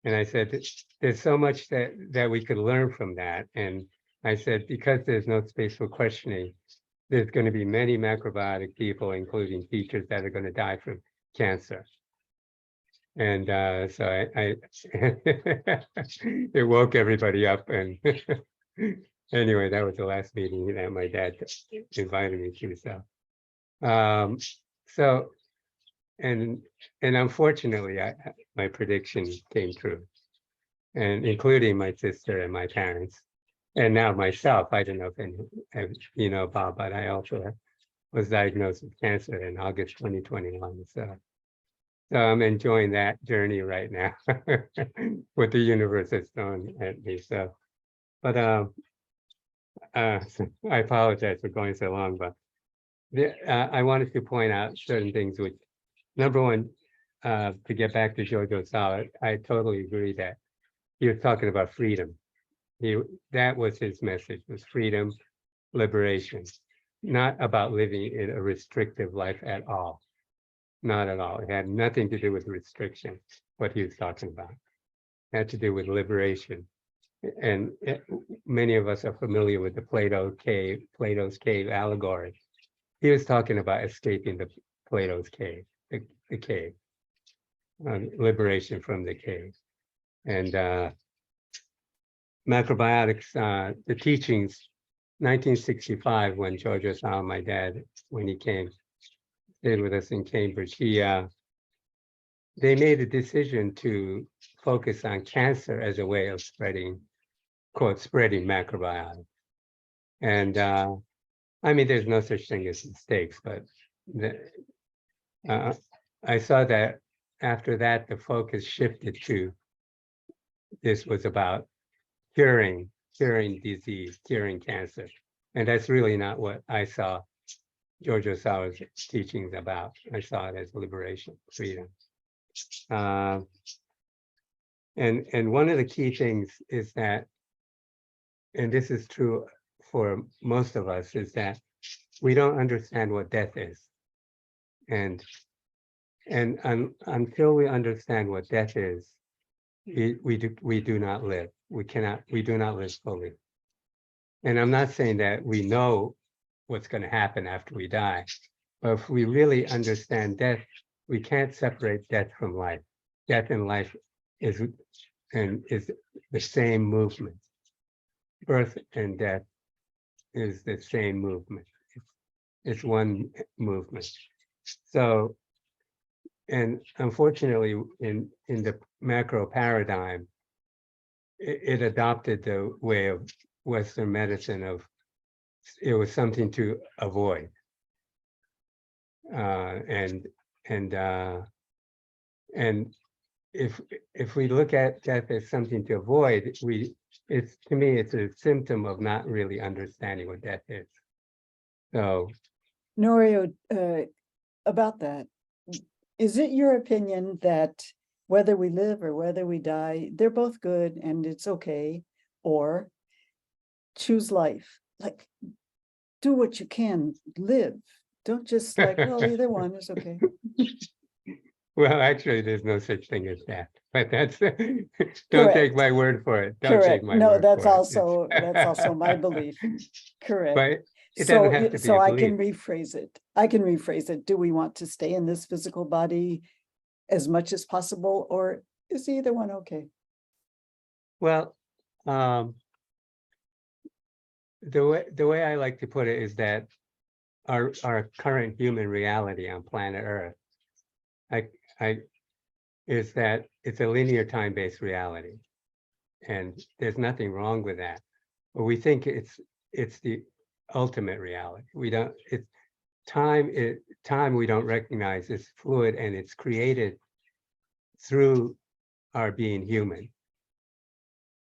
and I said, there's so much that we could learn from that. And I said, because there's no space for questioning, there's going to be many macrobiotic people, including teachers, that are going to die from cancer. And so I it woke everybody up. And anyway, that was the last meeting that my dad invited me to. So, and unfortunately, my prediction came true, and including my sister and my parents, and now myself. I don't know if you know, Bob, but I also was diagnosed with cancer in August 2021. So I'm enjoying that journey right now, what the universe has thrown at me. So, but I apologize for going so long, but I wanted to point out certain things. Which, number one, to get back to George Osawa, I totally agree that he was talking about freedom. That was his message, was freedom, liberation, not about living in a restrictive life at all. Not at all. It had nothing to do with restriction, what he was talking about. It had to do with liberation. And many of us are familiar with the Plato's cave allegory. He was talking about escaping the Plato's cave, the cave, liberation from the cave. And macrobiotics, the teachings, 1965, when George Osawa, my dad, when he came, stayed with us in Cambridge, they made a decision to focus on cancer as a way of spreading, quote, spreading macrobiotics. And I mean, there's no such thing as mistakes, but I saw that after that, the focus shifted to this was about curing disease, curing cancer. And that's really not what I saw Giorgio Sawa's teachings about. I saw it as liberation, freedom. And one of the key things is that, and this is true for most of us, is that we don't understand what death is. And until we understand what death is, we do not live. We do not live fully. And I'm not saying that we know what's going to happen after we die, but if we really understand death, we can't separate death from life. Death and life is the same movement. Birth and death is the same movement. It's one movement. So, and unfortunately, in the macro paradigm, it adopted the way of Western medicine of it was something to avoid, and if we look at death as something to avoid, it's to me it's a symptom of not really understanding what death is. So, Norio, about that, is it your opinion that whether we live or whether we die, they're both good and it's okay, or choose life? Like, do what you can, live. Don't just like, well, either one is okay. well, actually, there's no such thing as that. But that's don't Correct. take my word for it. Don't take Correct. my No, word that's for it. also my belief. Correct. But it So, doesn't have to be so a I belief. can rephrase it. I can rephrase it. Do we want to stay in this physical body as much as possible, or is either one okay? Well, the way I like to put it is that our current human reality on planet Earth, is that it's a linear time-based reality, and there's nothing wrong with that. But we think it's the ultimate reality. We don't. It's time. Time we don't recognize is fluid, and it's created through our being human.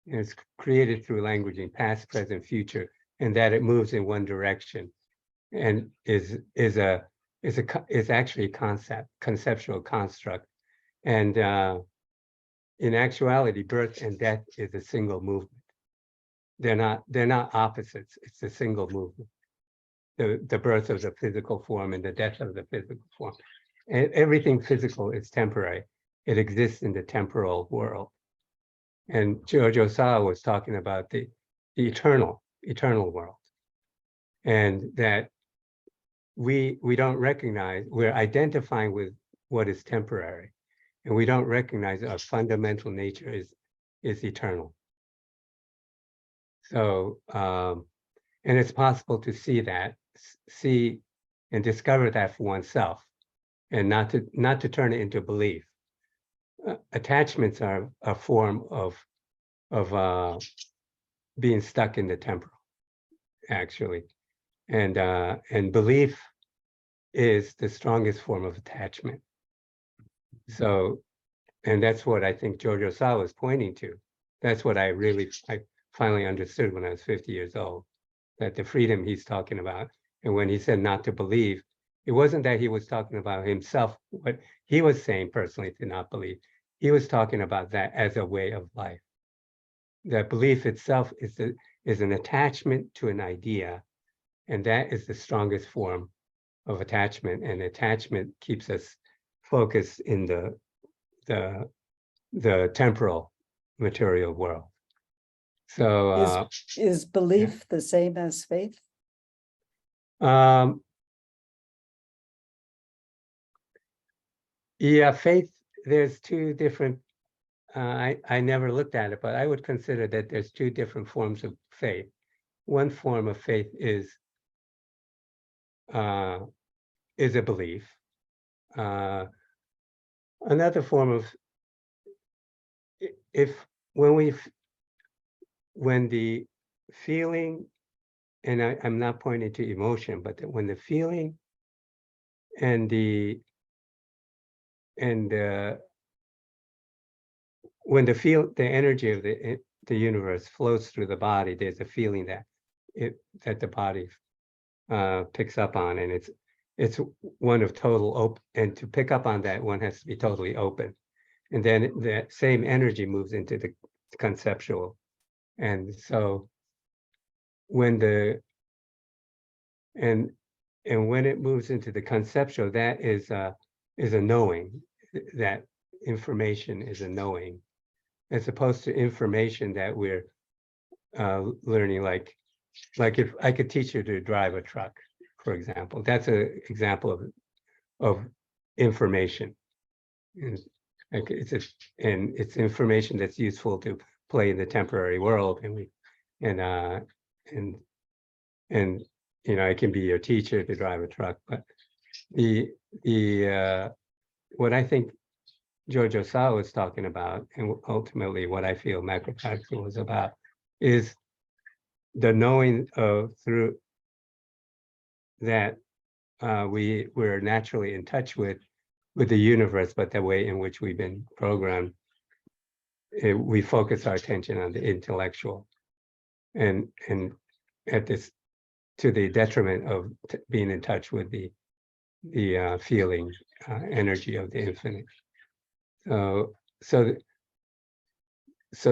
And it's created through languaging, past, present, future, and that it moves in one direction, and is actually a conceptual construct. And in actuality, birth and death is a single movement. They're not opposites. It's a single movement. The birth of the physical form and the death of the physical form. And everything physical is temporary. It exists in the temporal world. And Giorgio Sawa was talking about the eternal world. And that we don't recognize, we're identifying with what is temporary. And we don't recognize our fundamental nature is eternal. So, and it's possible to see and discover that for oneself, and not to turn it into belief. Attachments are a form of being stuck in the temporal, actually, and belief is the strongest form of attachment. So, and that's what I think Giorgio Sawa was pointing to. That's what I finally understood when I was 50 years old, that the freedom he's talking about. And when he said not to believe, it wasn't that he was talking about himself, what he was saying personally to not believe. He was talking about that as a way of life. That belief itself is an attachment to an idea, and that is the strongest form of attachment. And attachment keeps us focused in the temporal material world. So is belief the same as faith? Yeah, faith, there's two different, I never looked at it, but I would consider that there's two different forms of faith. One form of faith is a belief. Another form of, when the feeling, and I'm not pointing to emotion, but when the feeling and the when the energy of the universe flows through the body, there's a feeling that the body picks up on, and it's one of total open. And to pick up on that, one has to be totally open, and then that same energy moves into the conceptual. And so when when it moves into the conceptual, that is a knowing. That information is a knowing, as opposed to information that we're learning. Like if I could teach you to drive a truck, for example, that's an example of information. And like it's information that's useful to play in the temporary world, and I can be your teacher to drive a truck. But what I think Jojo Sa was talking about, and ultimately what I feel Macrobiotic was about, is the knowing through that we're naturally in touch with the universe, but the way in which we've been programmed, we focus our attention on the intellectual, and at this, to the detriment of being in touch with the feeling energy of the infinite. So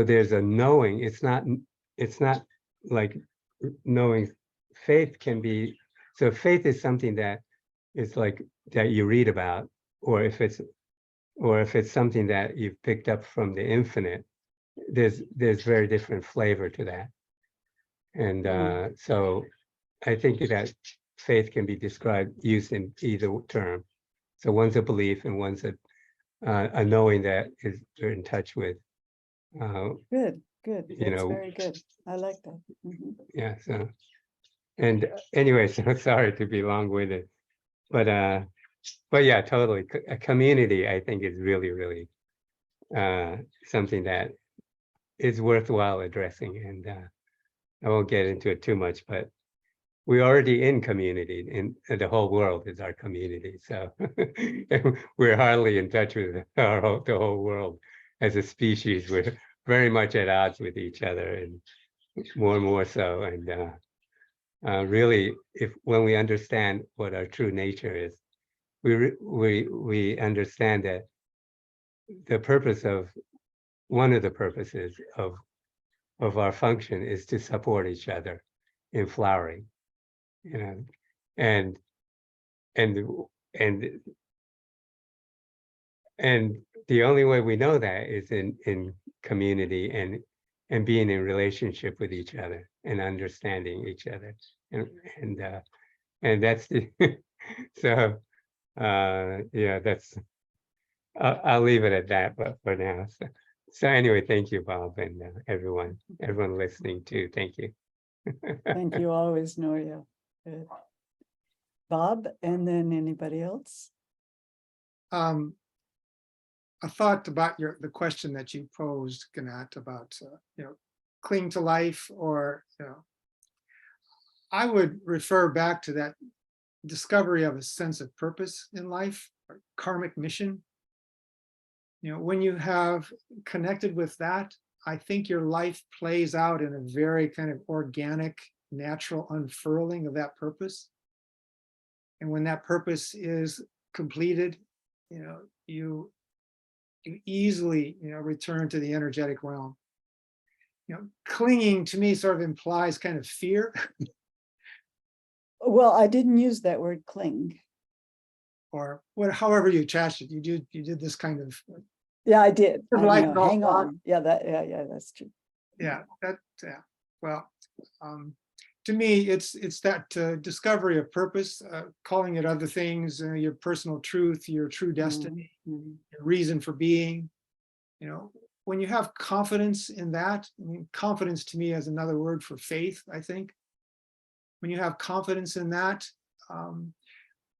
there's a knowing. It's not like knowing. Faith can be, so faith is something that is like that you read about, or if it's something that you've picked up from the infinite, there's very different flavor to that. And so I think that faith can be used in either term. So one's a belief and one's a knowing that you're in touch with. Good. That's know, very good. I like that. Mhm. Yeah. So, and anyway, so sorry to be long-winded, but yeah, totally. A community, I think, is really, really something that is worthwhile addressing. And I won't get into it too much, but we're already in community, and the whole world is our community. So we're hardly in touch with the whole world as a species. We're very much at odds with each other, and more so. And really, when we understand what our true nature is, we understand that one of the purposes of our function is to support each other in flowering, and the only way we know that is in community and being in relationship with each other and understanding each other, and that's the so yeah, that's I'll leave it at that, but for now. So anyway, thank you, Bob, and everyone listening too. Thank you. Thank you always, Noria. Good. Bob, and then anybody else? A thought about the question that you posed, Gannat, about cling to life, or I would refer back to that discovery of a sense of purpose in life, or karmic mission. When you have connected with that, I think your life plays out in a very kind of organic, natural unfurling of that purpose. And when that purpose is completed, you easily, return to the energetic realm. Clinging to me sort of implies kind of fear. Well, I didn't use that word cling. Or however you attached it. You did this kind of. Yeah, I did. I Like know. Hang on. Yeah, that's true. Yeah, well, to me, it's that discovery of purpose, calling it other things, your personal truth, your true destiny, Mhm. your reason for being. When you have confidence in that, I mean, confidence to me is another word for faith, I think. When you have confidence in that,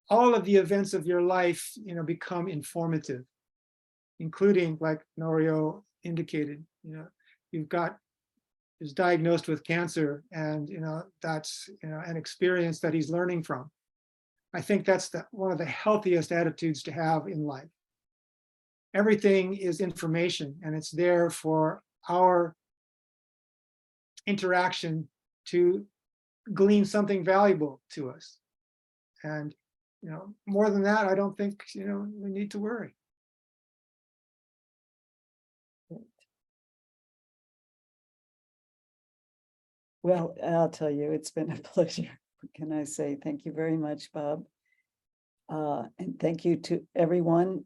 all of the events of your life, become informative, including, like Norio indicated, is diagnosed with cancer, and that's an experience that he's learning from. I think that's one of the healthiest attitudes to have in life. everything is information, and it's there for our interaction to glean something valuable to us. And, more than that, I don't think, we need to worry. Well, I'll tell you, it's been a pleasure. What can I say? Thank you very much, Bob. And thank you to everyone.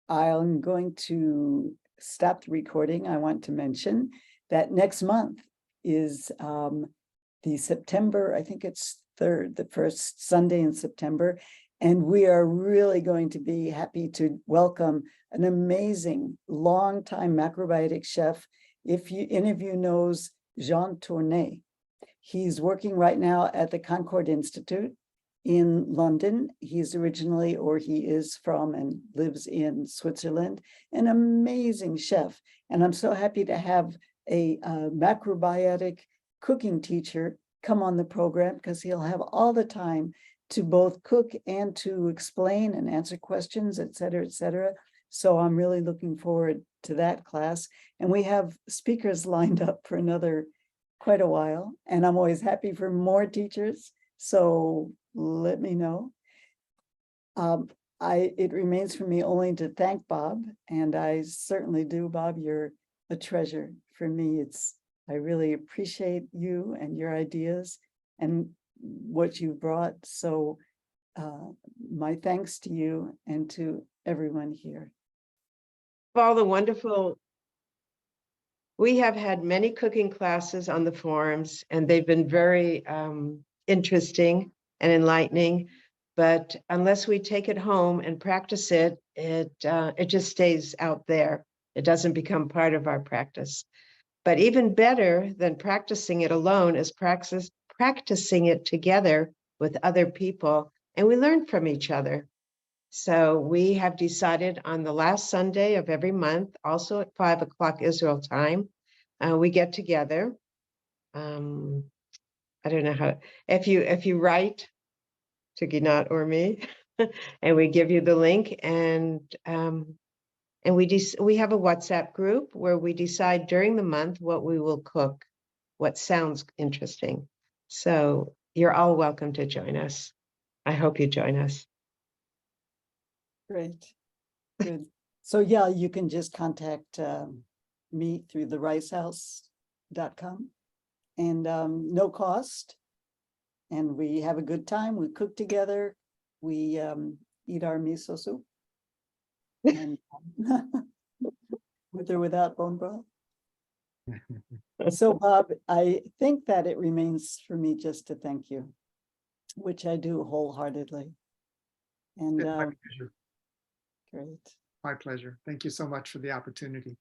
I'm going to stop the recording. I want to mention that next month is the September, I think it's 3rd, the first Sunday in September. And we are really going to be happy to welcome an amazing longtime macrobiotic chef. If any of you knows Jean Tournay, he's working right now at the Concord Institute in London. He's originally, or he is from and lives in Switzerland, an amazing chef. And I'm so happy to have a macrobiotic cooking teacher come on the program, because he'll have all the time to both cook and to explain and answer questions, et cetera, et cetera. So I'm really looking forward to that class. And we have speakers lined up for another quite a while. And I'm always happy for more teachers. So let me know. It remains for me only to thank Bob, and I certainly do, Bob. You're a treasure for me. I really appreciate you and your ideas and what you brought. So my thanks to you and to everyone here. All the wonderful. We have had many cooking classes on the forums, and they've been very interesting and enlightening. But unless we take it home and practice it, it just stays out there. It doesn't become part of our practice. But even better than practicing it alone is practicing it together with other people, and we learn from each other. So we have decided on the last Sunday of every month, also at 5 o'clock Israel time, we get together. I don't know how, if you write to Ginat or me, and we give you the link, and we have a WhatsApp group where we decide during the month what we will cook, what sounds interesting. So you're all welcome to join us. I hope you join us. Great. Good. So yeah, you can just contact me through thericehouse.com, and no cost. And we have a good time. We cook together. We eat our miso soup. And with or without bone broth. So Bob, I think that it remains for me just to thank you, which I do wholeheartedly. And My pleasure. great. My pleasure. Thank you so much for the opportunity.